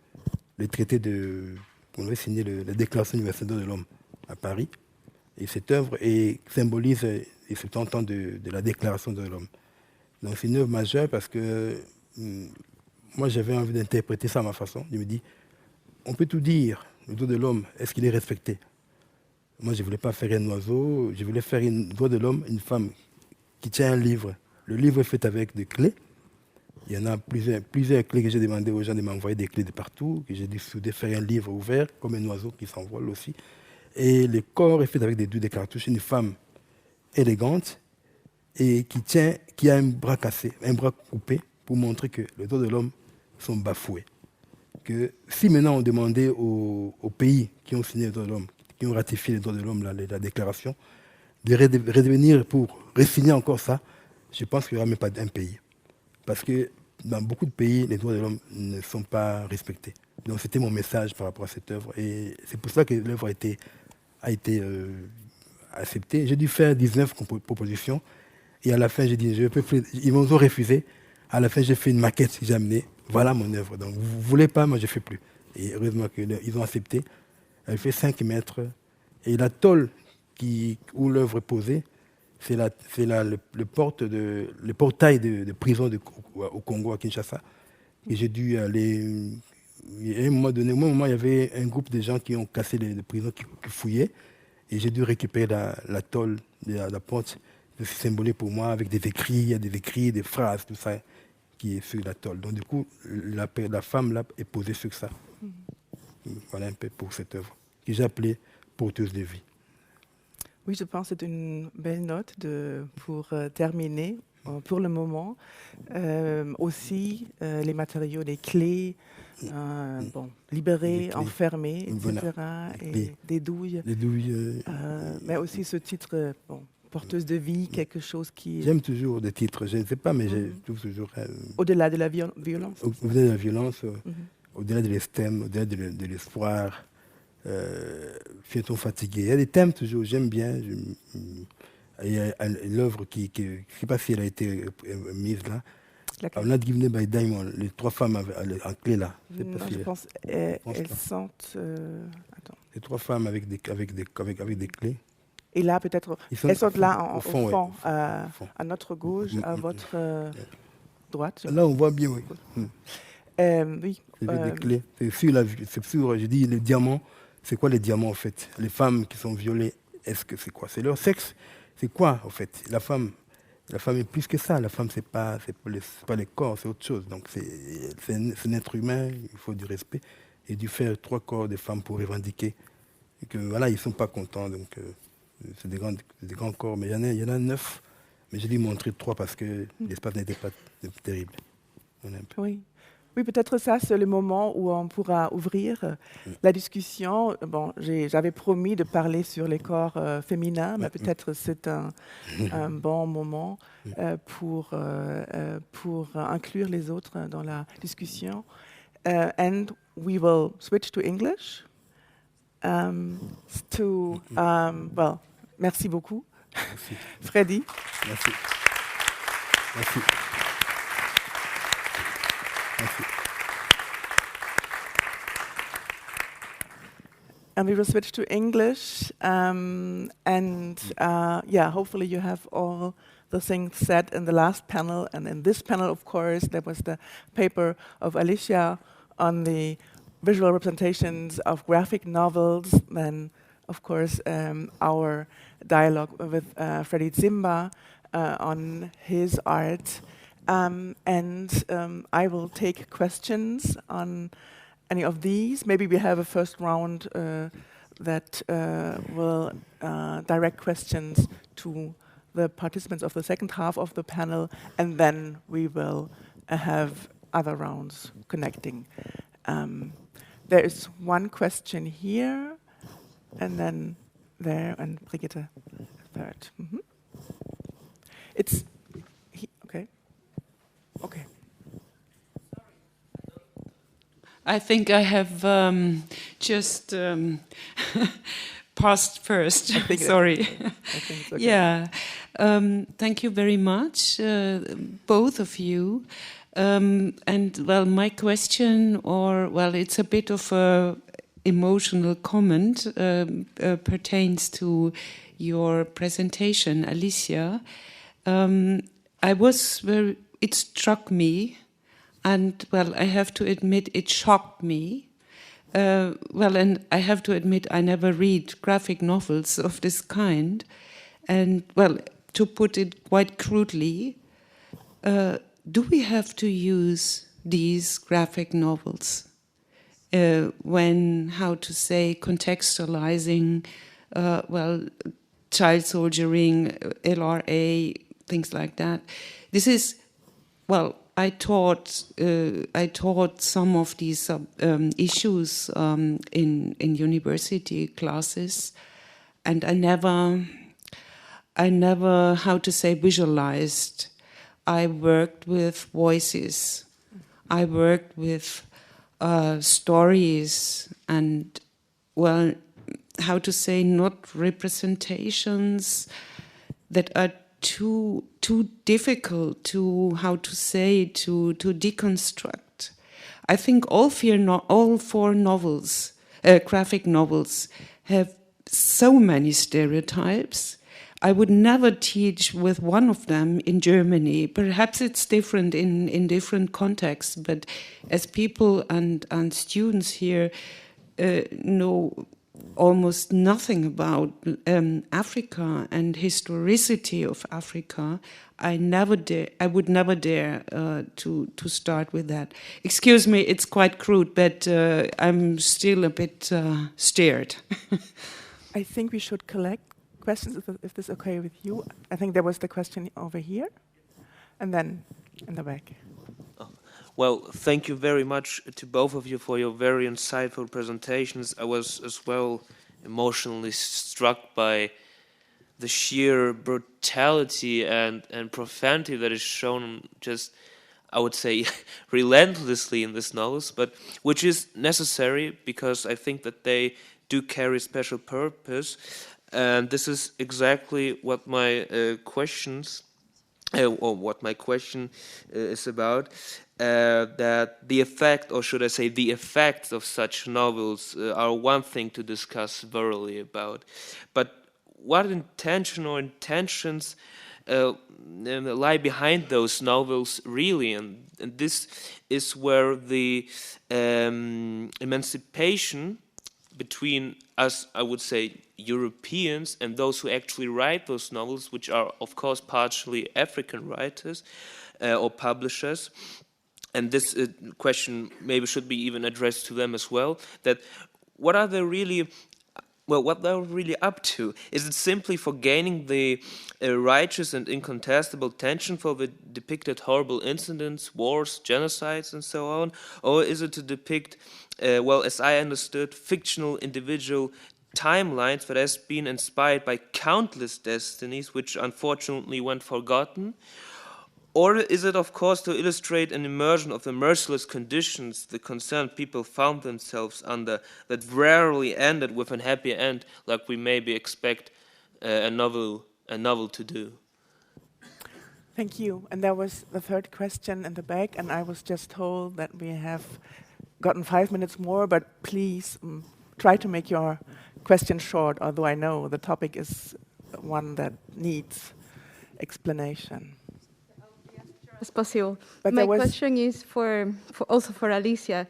traité on avait signé la Déclaration universelle des droits de l'homme à Paris. Et cette œuvre symbolise les 70 ans de la Déclaration des droits de l'homme. Donc c'est une œuvre majeure parce que moi j'avais envie d'interpréter ça à ma façon. Je me dis, on peut tout dire. Le droit de l'homme, est-ce qu'il est respecté? Moi, je ne voulais pas faire un oiseau, je voulais faire un droit de l'homme, une femme qui tient un livre. Le livre est fait avec des clés. Il y en a plusieurs clés que j'ai demandé aux gens de m'envoyer des clés de partout, que j'ai décidé de faire un livre ouvert, comme un oiseau qui s'envole aussi. Et le corps est fait avec des cartouches. Une femme élégante et qui a un bras cassé, un bras coupé, pour montrer que les droits de l'homme sont bafoués. Que si maintenant on demandait aux pays qui ont signé les droits de l'homme, qui ont ratifié les droits de l'homme, la déclaration, de revenir pour re-signer encore ça, je pense qu'il n'y aura même pas un pays. Parce que dans beaucoup de pays, les droits de l'homme ne sont pas respectés. Donc c'était mon message par rapport à cette œuvre. Et c'est pour ça que l'œuvre a été acceptée. J'ai dû faire 19 propositions. Et à la fin, j'ai dit, je peux plus. Ils m'ont refusé. À la fin, j'ai fait une maquette que j'ai amenée. Voilà mon œuvre. Donc, vous ne voulez pas, moi, je ne fais plus. Et heureusement qu'ils ont accepté. Elle fait 5 mètres. Et la tôle où l'œuvre est posée, c'est le portail de prison au Congo, à Kinshasa. Et j'ai dû aller. À un moment donné, il y avait un groupe de gens qui ont cassé les prisons, qui fouillaient. Et j'ai dû récupérer la tôle, la ponte. C'est symbolique pour moi avec des écrits, il y a des écrits, des phrases, tout ça qui est sur la tôle. Donc du coup, la femme là est posée sur ça. Voilà un peu pour cette œuvre, que j'ai appelée Porteuse de vie. Oui, je pense que c'est une belle note pour terminer pour le moment. Aussi, les matériaux, les clés, libérées, Les clés. enfermées, etc. Voilà. Les Et clés. des douilles. Les douilles. Mais aussi ce titre, Porteuse de vie, quelque chose qui est J'aime toujours des titres, je ne sais pas, mais je trouve toujours au-delà de la violence. au-delà de la violence, au-delà de l'estime, au-delà de l'espoir. Fieton fatigué. Il y a des thèmes toujours, j'aime bien. Il y a l'œuvre qui je ne sais pas si elle a été mise là. Laquelle? Not Given by Diamond, les trois femmes en clé là. Je sais pas Non, si je pense pense elles pas. sentent. Attends. les trois femmes avec des clés. Et là, peut-être, Ils sont elles sont là au fond, ouais, au fond. à notre gauche, à votre droite. Là, on voit bien, oui. Oui. C'est des clés. C'est sur, je dis, les diamants. C'est quoi les diamants, en fait? Les femmes qui sont violées, est-ce que c'est quoi? C'est leur sexe? C'est quoi, en fait? La femme est plus que ça. La femme, c'est pas le corps, c'est autre chose. Donc, c'est un être humain, il faut du respect. Et dû faire 3 corps de femmes pour revendiquer. Et que, voilà, ils ne sont pas contents. Donc, c'est des grands corps. Mais il y en a 9. Mais j'ai dû montrer 3 parce que l'espace n'était pas terrible. Voilà un peu. Oui. Oui, peut-être ça, c'est le moment où on pourra ouvrir la discussion. Bon, j'avais promis de parler sur les corps féminins, mais peut-être c'est un bon moment pour inclure les autres dans la discussion. And we will switch to English. Well, merci beaucoup, Merci. Freddy. Merci. Merci. Merci. And we will switch to English. Hopefully you have all the things said in the last panel. And in this panel, of course, there was the paper of Alicia on the visual representations of graphic novels. Then, of course, our dialogue with Freddy Zimba on his art. I will take questions on any of these. Maybe we have a first round that will direct questions to the participants of the second half of the panel, and then we will have other rounds connecting. There is one question here, and then there, and Brigitte third. It's okay. Okay. I think I have just passed first. Sorry. I think it's okay. Yeah. Thank you very much, both of you. My question, it's a bit of a emotional comment, pertains to your presentation, Alicia. It struck me, and I have to admit it shocked me. And I have to admit I never read graphic novels of this kind. And to put it quite crudely, do we have to use these graphic novels when, contextualizing, child soldiering, LRA, things like that? This is, I taught some of these issues in university classes, and I never visualized. I worked with voices. I worked with stories and, not representations that are too difficult to deconstruct. I think all four novels, graphic novels, have so many stereotypes. I would never teach with one of them in Germany. Perhaps it's different in different contexts, but as people and students here know almost nothing about Africa and historicity of Africa, I would never dare to start with that. Excuse me, it's quite crude, but I'm still a bit scared. I think we should collect questions, if this is okay with you. I think there was the question over here, and then in the back. Well, thank you very much to both of you for your very insightful presentations. I was as well emotionally struck by the sheer brutality and profanity that is shown just, I would say, relentlessly in these novels, but which is necessary because I think that they do carry special purpose. And this is exactly what my question is about. That the effect, or should I say the effects of such novels are one thing to discuss thoroughly about. But what intention or intentions lie behind those novels really? And this is where the emancipation between us, I would say, Europeans and those who actually write those novels, which are of course partially African writers or publishers, and this question maybe should be even addressed to them as well, that what are they really, what they're really up to? Is it simply for gaining the righteous and incontestable attention for the depicted horrible incidents, wars, genocides, and so on? Or is it to depict, as I understood, fictional individual timelines that has been inspired by countless destinies which unfortunately went forgotten? Or is it, of course, to illustrate an immersion of the merciless conditions the concerned people found themselves under that rarely ended with a happy end, like we maybe expect a novel to do? Thank you. And there was the third question in the back, and I was just told that we have gotten 5 minutes more, but please try to make your question short, although I know the topic is one that needs explanation. As possible. But My question is also for Alicia.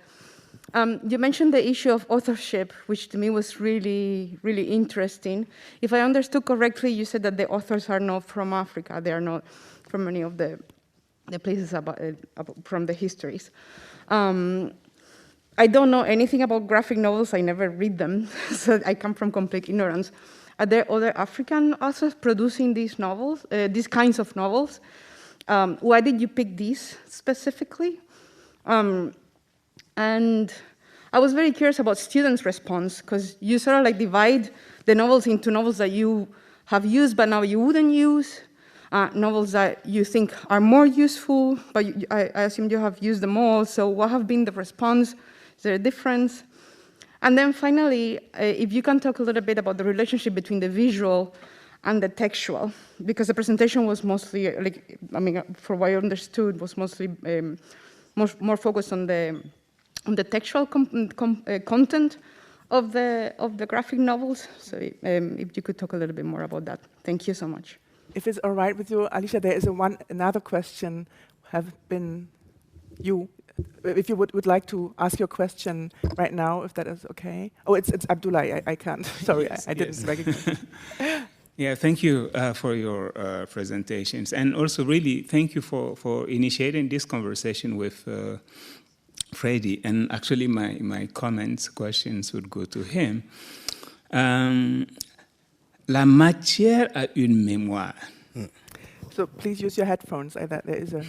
You mentioned the issue of authorship, which to me was really, really interesting. If I understood correctly, you said that the authors are not from Africa. They are not from any of the places from the histories. I don't know anything about graphic novels. I never read them, so I come from complete ignorance. Are there other African authors producing these novels, these kinds of novels? Why did you pick these specifically? And I was very curious about students' response, because you sort of like divide the novels into novels that you have used but now you wouldn't use, novels that you think are more useful, but I assume you have used them all, so what have been the response? Is there a difference? And then finally, if you can talk a little bit about the relationship between the visual and the textual, because the presentation was mostly, for what I understood, was mostly more focused on the textual content of the graphic novels. So if you could talk a little bit more about that. Thank you so much. If it's all right with you, Alicia, there is another question. If you would like to ask your question right now, if that is okay. Oh, it's Abdullah. I can't. Sorry, I didn't recognize. Yeah, thank you for your presentations. And also really thank you for initiating this conversation with Freddy. And actually my questions would go to him. La matière a une mémoire. So please use your headphones. There is a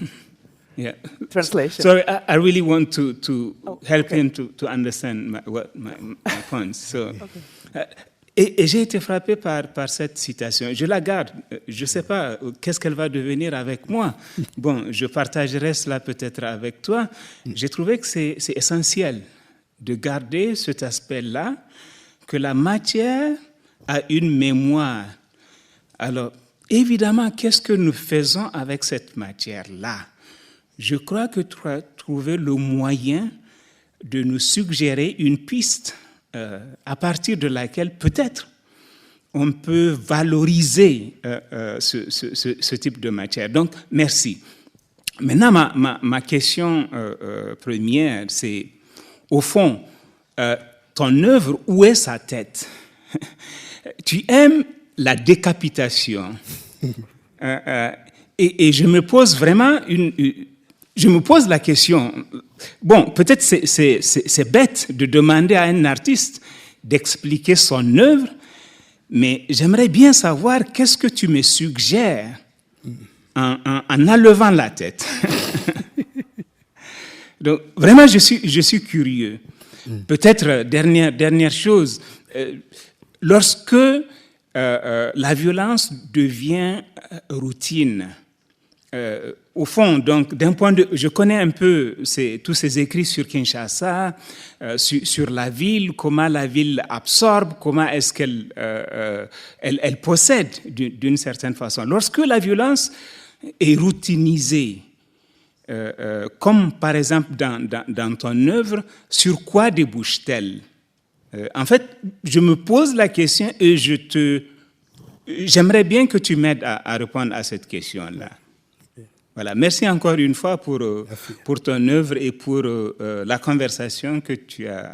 translation. Sorry, I really want to help him to understand my points. So, et j'ai été frappé par cette citation. Je la garde. Je ne sais pas qu'est-ce qu'elle va devenir avec moi. Bon, je partagerai cela peut-être avec toi. J'ai trouvé que c'est essentiel de garder cet aspect-là, que la matière a une mémoire. Alors, évidemment, qu'est-ce que nous faisons avec cette matière-là? Je crois que tu as trouvé le moyen de nous suggérer une piste à partir de laquelle peut-être on peut valoriser ce type de matière. Donc, merci. Maintenant, ma question première, c'est, au fond, ton œuvre, où est sa tête? Tu aimes la décapitation. Et je me pose vraiment je me pose la question. Bon, peut-être c'est bête de demander à un artiste d'expliquer son œuvre, mais j'aimerais bien savoir qu'est-ce que tu me suggères en enlevant la tête. Donc, vraiment, je suis curieux. Peut-être, dernière chose, lorsque la violence devient routine, au fond, donc, d'un point de, je connais un peu tous ces écrits sur Kinshasa, sur la ville, comment la ville absorbe, comment est-ce qu'elle elle possède d'une certaine façon. Lorsque la violence est routinisée, comme par exemple dans ton œuvre, sur quoi débouche-t-elle? En fait, je me pose la question et j'aimerais bien que tu m'aides à répondre à cette question-là. Voilà, merci encore une fois pour ton œuvre et pour la conversation que tu as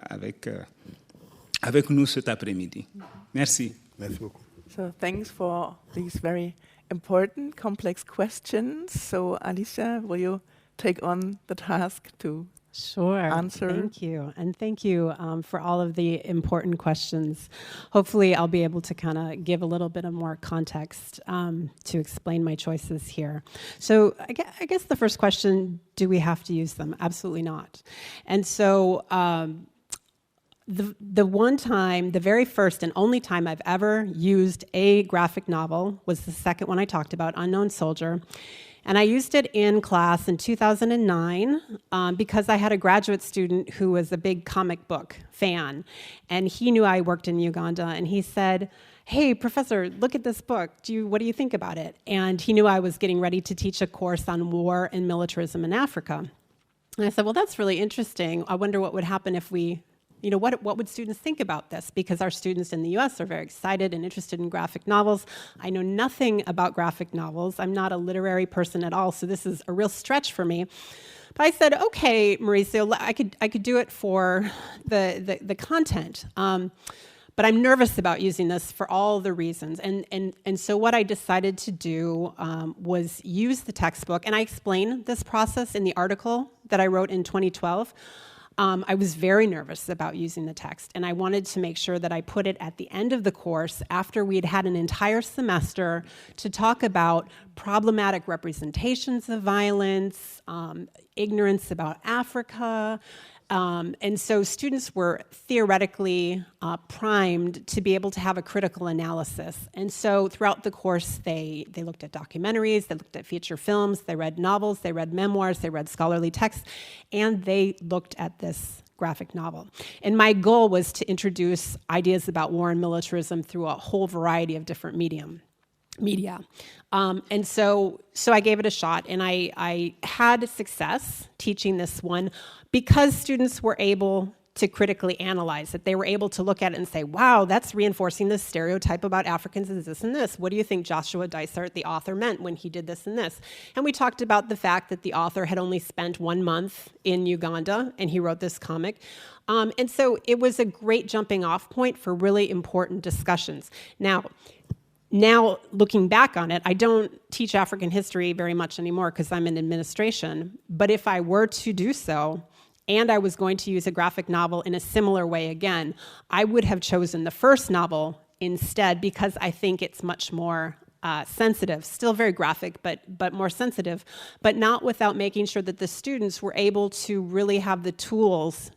avec nous cet après-midi. Merci. Merci beaucoup. So thanks for these very important, complex questions. So Alicia, will you take on the task to Sure. answer? Thank you. And thank you for all of the important questions. Hopefully, I'll be able to kind of give a little bit of more context to explain my choices here. So I guess the first question, do we have to use them? Absolutely not. And so the one time, the very first and only time I've ever used a graphic novel was the second one I talked about, Unknown Soldier. And I used it in class in 2009 because I had a graduate student who was a big comic book fan. And he knew I worked in Uganda. And he said, hey, professor, look at this book. What do you think about it? And he knew I was getting ready to teach a course on war and militarism in Africa. And I said, well, that's really interesting. I wonder what would happen if we... what would students think about this? Because our students in the US are very excited and interested in graphic novels. I know nothing about graphic novels. I'm not a literary person at all, so this is a real stretch for me. But I said, okay, Mauricio, I could do it for the content. But I'm nervous about using this for all the reasons. And so what I decided to do was use the textbook, and I explain this process in the article that I wrote in 2012. I was very nervous about using the text, and I wanted to make sure that I put it at the end of the course after we'd had an entire semester to talk about problematic representations of violence, ignorance about Africa. And so students were theoretically primed to be able to have a critical analysis. And so throughout the course, they looked at documentaries, they looked at feature films, they read novels, they read memoirs, they read scholarly texts, and they looked at this graphic novel. And my goal was to introduce ideas about war and militarism through a whole variety of different media. And so I gave it a shot, and I had success teaching this one because students were able to critically analyze it. They were able to look at it and say, wow, that's reinforcing this stereotype about Africans as this and this. What do you think Joshua Dysart, the author, meant when he did this and this? And we talked about the fact that the author had only spent 1 month in Uganda, and he wrote this comic. And so it was a great jumping off point for really important discussions. Now, looking back on it, I don't teach African history very much anymore because I'm in administration. But if I were to do so, and I was going to use a graphic novel in a similar way again, I would have chosen the first novel instead because I think it's much more sensitive, still very graphic, but more sensitive, but not without making sure that the students were able to really have the tools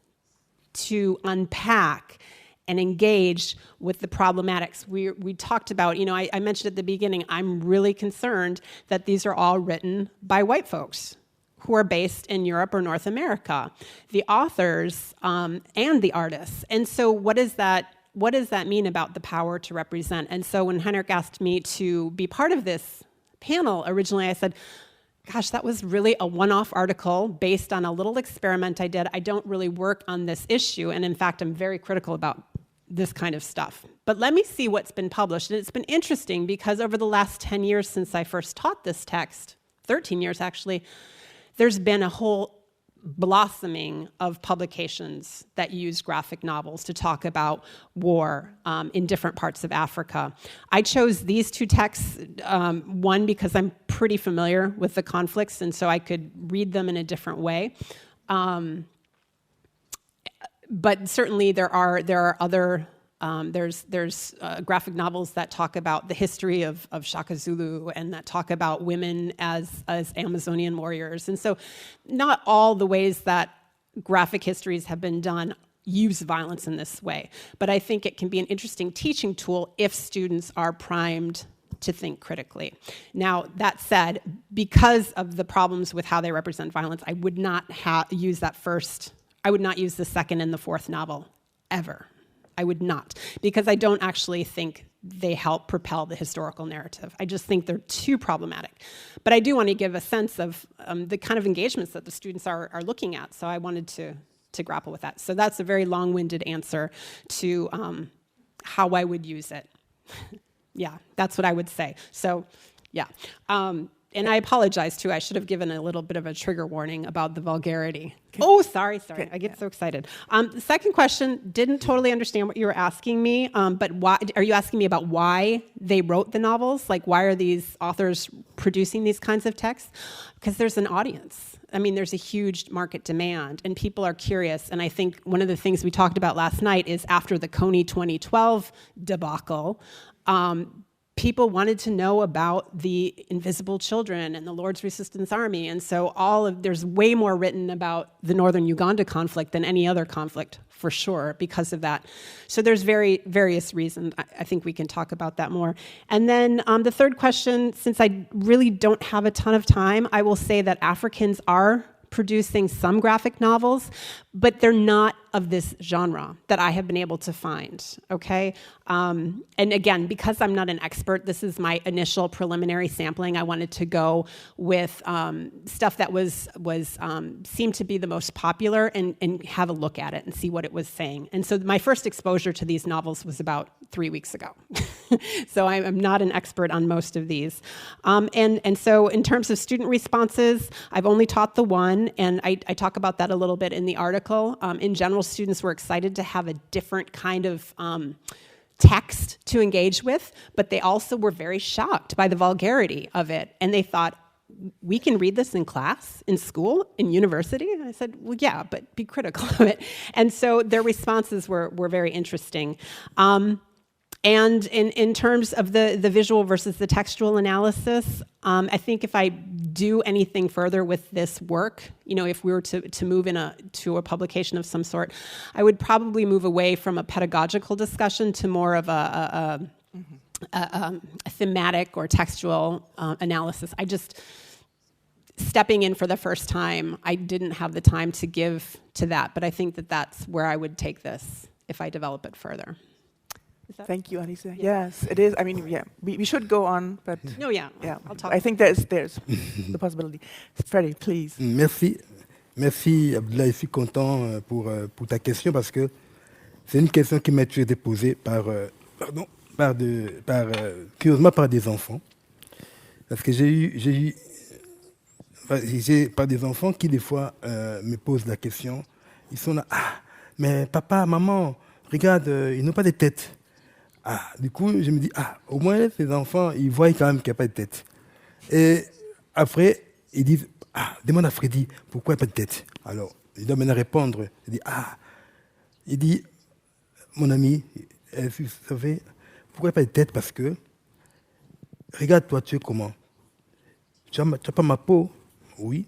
to unpack and engage with the problematics. We talked about, I mentioned at the beginning, I'm really concerned that these are all written by white folks who are based in Europe or North America, the authors and the artists. And so what does that mean about the power to represent? And so when Heinrich asked me to be part of this panel, originally I said, gosh, that was really a one-off article based on a little experiment I did. I don't really work on this issue, and in fact, I'm very critical about this kind of stuff. But let me see what's been published. And it's been interesting because over the last 10 years since I first taught this text, 13 years actually, there's been a whole blossoming of publications that use graphic novels to talk about war in different parts of Africa. I chose these two texts, one because I'm pretty familiar with the conflicts, and so I could read them in a different way. But certainly there are other. There's graphic novels that talk about the history of Shaka Zulu and that talk about women as Amazonian warriors. And so not all the ways that graphic histories have been done use violence in this way. But I think it can be an interesting teaching tool if students are primed to think critically. Now, that said, because of the problems with how they represent violence, I would not use that first. I would not use the second and the fourth novel, ever. I would not, because I don't actually think they help propel the historical narrative. I just think they're too problematic. But I do want to give a sense of the kind of engagements that the students are looking at, so I wanted to grapple with that. So that's a very long-winded answer to how I would use it. Yeah, that's what I would say. So, yeah. And I apologize, too. I should have given a little bit of a trigger warning about the vulgarity. Oh, sorry. I get so excited. The second question, didn't totally understand what you were asking me, but why are you asking me about why they wrote the novels? Like, why are these authors producing these kinds of texts? Because there's an audience. I mean, there's a huge market demand, and people are curious. And I think one of the things we talked about last night is after the Kony 2012 debacle, people wanted to know about the invisible children and the Lord's Resistance Army. And so there's way more written about the northern Uganda conflict than any other conflict, for sure, because of that. So there's various reasons. I think we can talk about that more. And then the third question, since I really don't have a ton of time, I will say that Africans are producing some graphic novels, but they're not of this genre that I have been able to find, okay? And again, because I'm not an expert, this is my initial preliminary sampling. I wanted to go with stuff that seemed to be the most popular and have a look at it and see what it was saying. And so my first exposure to these novels was about 3 weeks ago. So I'm not an expert on most of these. And so in terms of student responses, I've only taught the one, and I talk about that a little bit in the article. In general, students were excited to have a different kind of text to engage with, but they also were very shocked by the vulgarity of it. And they thought, we can read this in class, in school, in university? And I said, well, yeah, but be critical of it. And so their responses were very interesting. And in terms of the visual versus the textual analysis, I think if I do anything further with this work, if we were to move to a publication of some sort, I would probably move away from a pedagogical discussion to more of a thematic or textual analysis. Stepping in for the first time, I didn't have the time to give to that, but I think that's where I would take this if I develop it further. Thank you, Alice. Yeah. Yes, it is. I mean, yeah, we should go on, but no, yeah, I'll talk. I think there's the possibility. Freddie, please. Merci, Abdullah. Je suis content pour ta question parce que c'est une question qui m'a toujours été posée curieusement par des enfants, parce que j'ai par des enfants qui des fois me posent la question. Ils sont là, mais papa, maman, regarde, ils n'ont pas de tête. Du coup, je me dis, au moins, ces enfants, ils voient quand même qu'il n'y a pas de tête. Et après, ils disent, demande à Freddy, pourquoi il n'y a pas de tête? Alors, il doit maintenant répondre. Il dit, mon ami, vous savez, pourquoi il n'y a pas de tête? Parce que, regarde, toi, tu es comment? Tu n'as pas ma peau? Oui.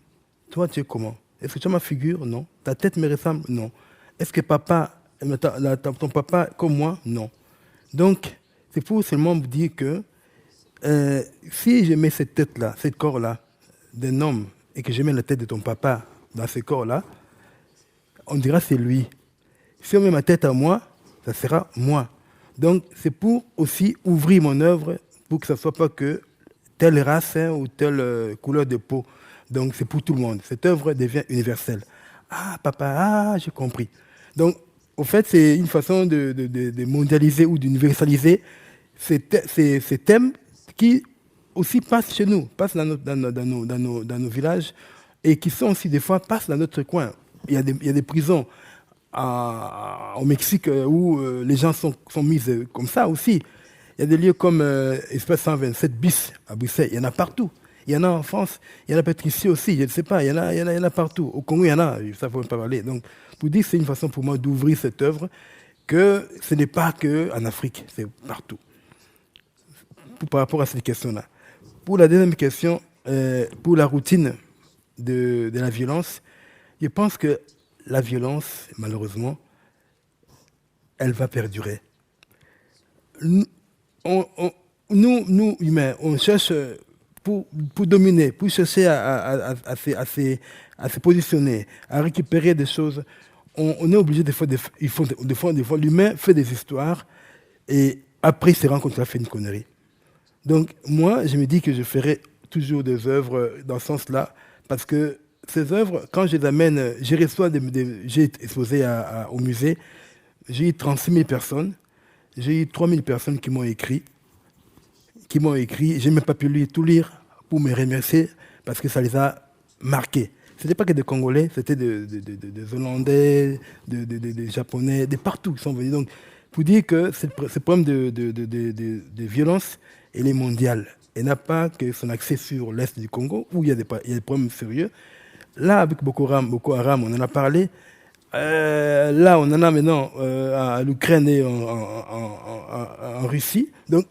Toi, tu es comment? Est-ce que tu as ma figure? Non. Ta tête me ressemble? Non. Est-ce que ton papa comme moi? Non. Donc, c'est pour seulement vous dire que si je mets cette tête-là, ce corps-là d'un homme, et que je mets la tête de ton papa dans ce corps-là, on dira c'est lui. Si on met ma tête à moi, ça sera moi. Donc, c'est pour aussi ouvrir mon œuvre pour que ça ne soit pas que telle race ou telle couleur de peau. Donc, c'est pour tout le monde. Cette œuvre devient universelle. Papa, j'ai compris. Donc, au fait, c'est une façon de mondialiser ou d'universaliser ces thèmes qui aussi passent chez nous, passent dans nos villages. et qui sont aussi des fois passent dans notre coin. Il y a des prisons au Mexique où les gens sont mis comme ça aussi. Il y a des lieux comme Espace 127 bis à Bruxelles, il y en a partout. Il y en a en France, il y en a peut-être ici aussi, je ne sais pas, il y en a partout. Au Congo, il y en a, ça ne faut pas parler. Donc, pour dire que c'est une façon pour moi d'ouvrir cette œuvre, que ce n'est pas qu'en Afrique, c'est partout. Par rapport à cette question-là. Pour la deuxième question, pour la routine de la violence, je pense que la violence, malheureusement, elle va perdurer. Nous, humains, on cherche pour dominer, pour chercher à se positionner, à récupérer des choses. On est obligé des fois, l'humain fait des histoires et après il se rend compte qu'il a fait une connerie. Donc moi, je me dis que je ferai toujours des œuvres dans ce sens-là, parce que ces œuvres, quand je les amène, j'ai exposé au musée, j'ai eu 36 000 personnes, j'ai eu 3 000 personnes qui m'ont écrit. Je n'ai même pas pu tout lire pour me remercier, parce que ça les a marqués. Ce n'était pas que des Congolais, c'était des Hollandais, des Japonais, de partout qui sont venus. Donc, pour dire que ce problème de violence, elle est mondiale. Elle n'a pas que son accès sur l'Est du Congo, où il y a des problèmes sérieux. Là, avec Boko Haram, on en a parlé. Là, on en a maintenant à l'Ukraine et en Russie. Donc,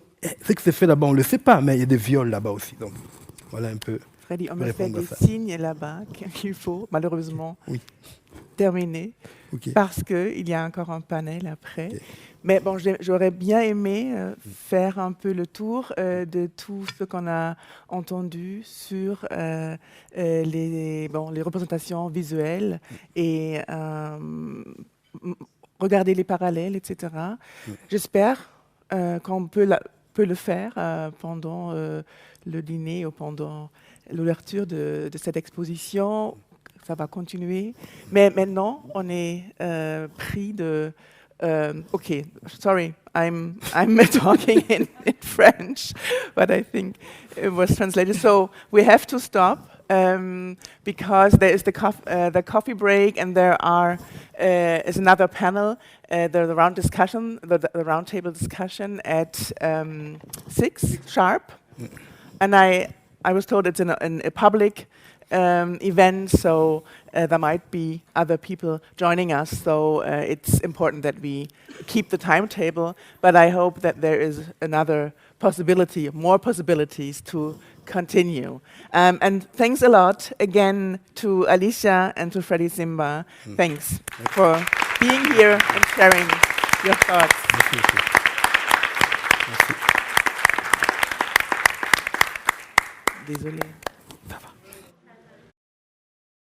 ce qui se fait là-bas, on ne le sait pas, mais il y a des viols là-bas aussi. Donc, voilà un peu. Freddy, on me fait des signes là-bas qu'il faut malheureusement terminer, parce qu'il y a encore un panel après. Okay. Mais bon, j'aurais bien aimé faire un peu le tour de tout ce qu'on a entendu sur les représentations visuelles et regarder les parallèles, etc. J'espère qu'on peut le faire pendant le dîner ou pendant l'ouverture de cette exposition. Ça va continuer. Mais maintenant, on est pris de... okay, sorry, I'm talking in French, but I think it was translated. So we have to stop because there is the coffee break, and there is another panel, the round discussion, the roundtable discussion at 6 sharp. And I was told it's in a public event, so there might be other people joining us. So it's important that we keep the timetable. But I hope that there is another possibility, more possibilities to continue. And thanks a lot again to Alicia and to Freddy Simba. Thanks for being here and sharing your thoughts. Désolé. Ça va.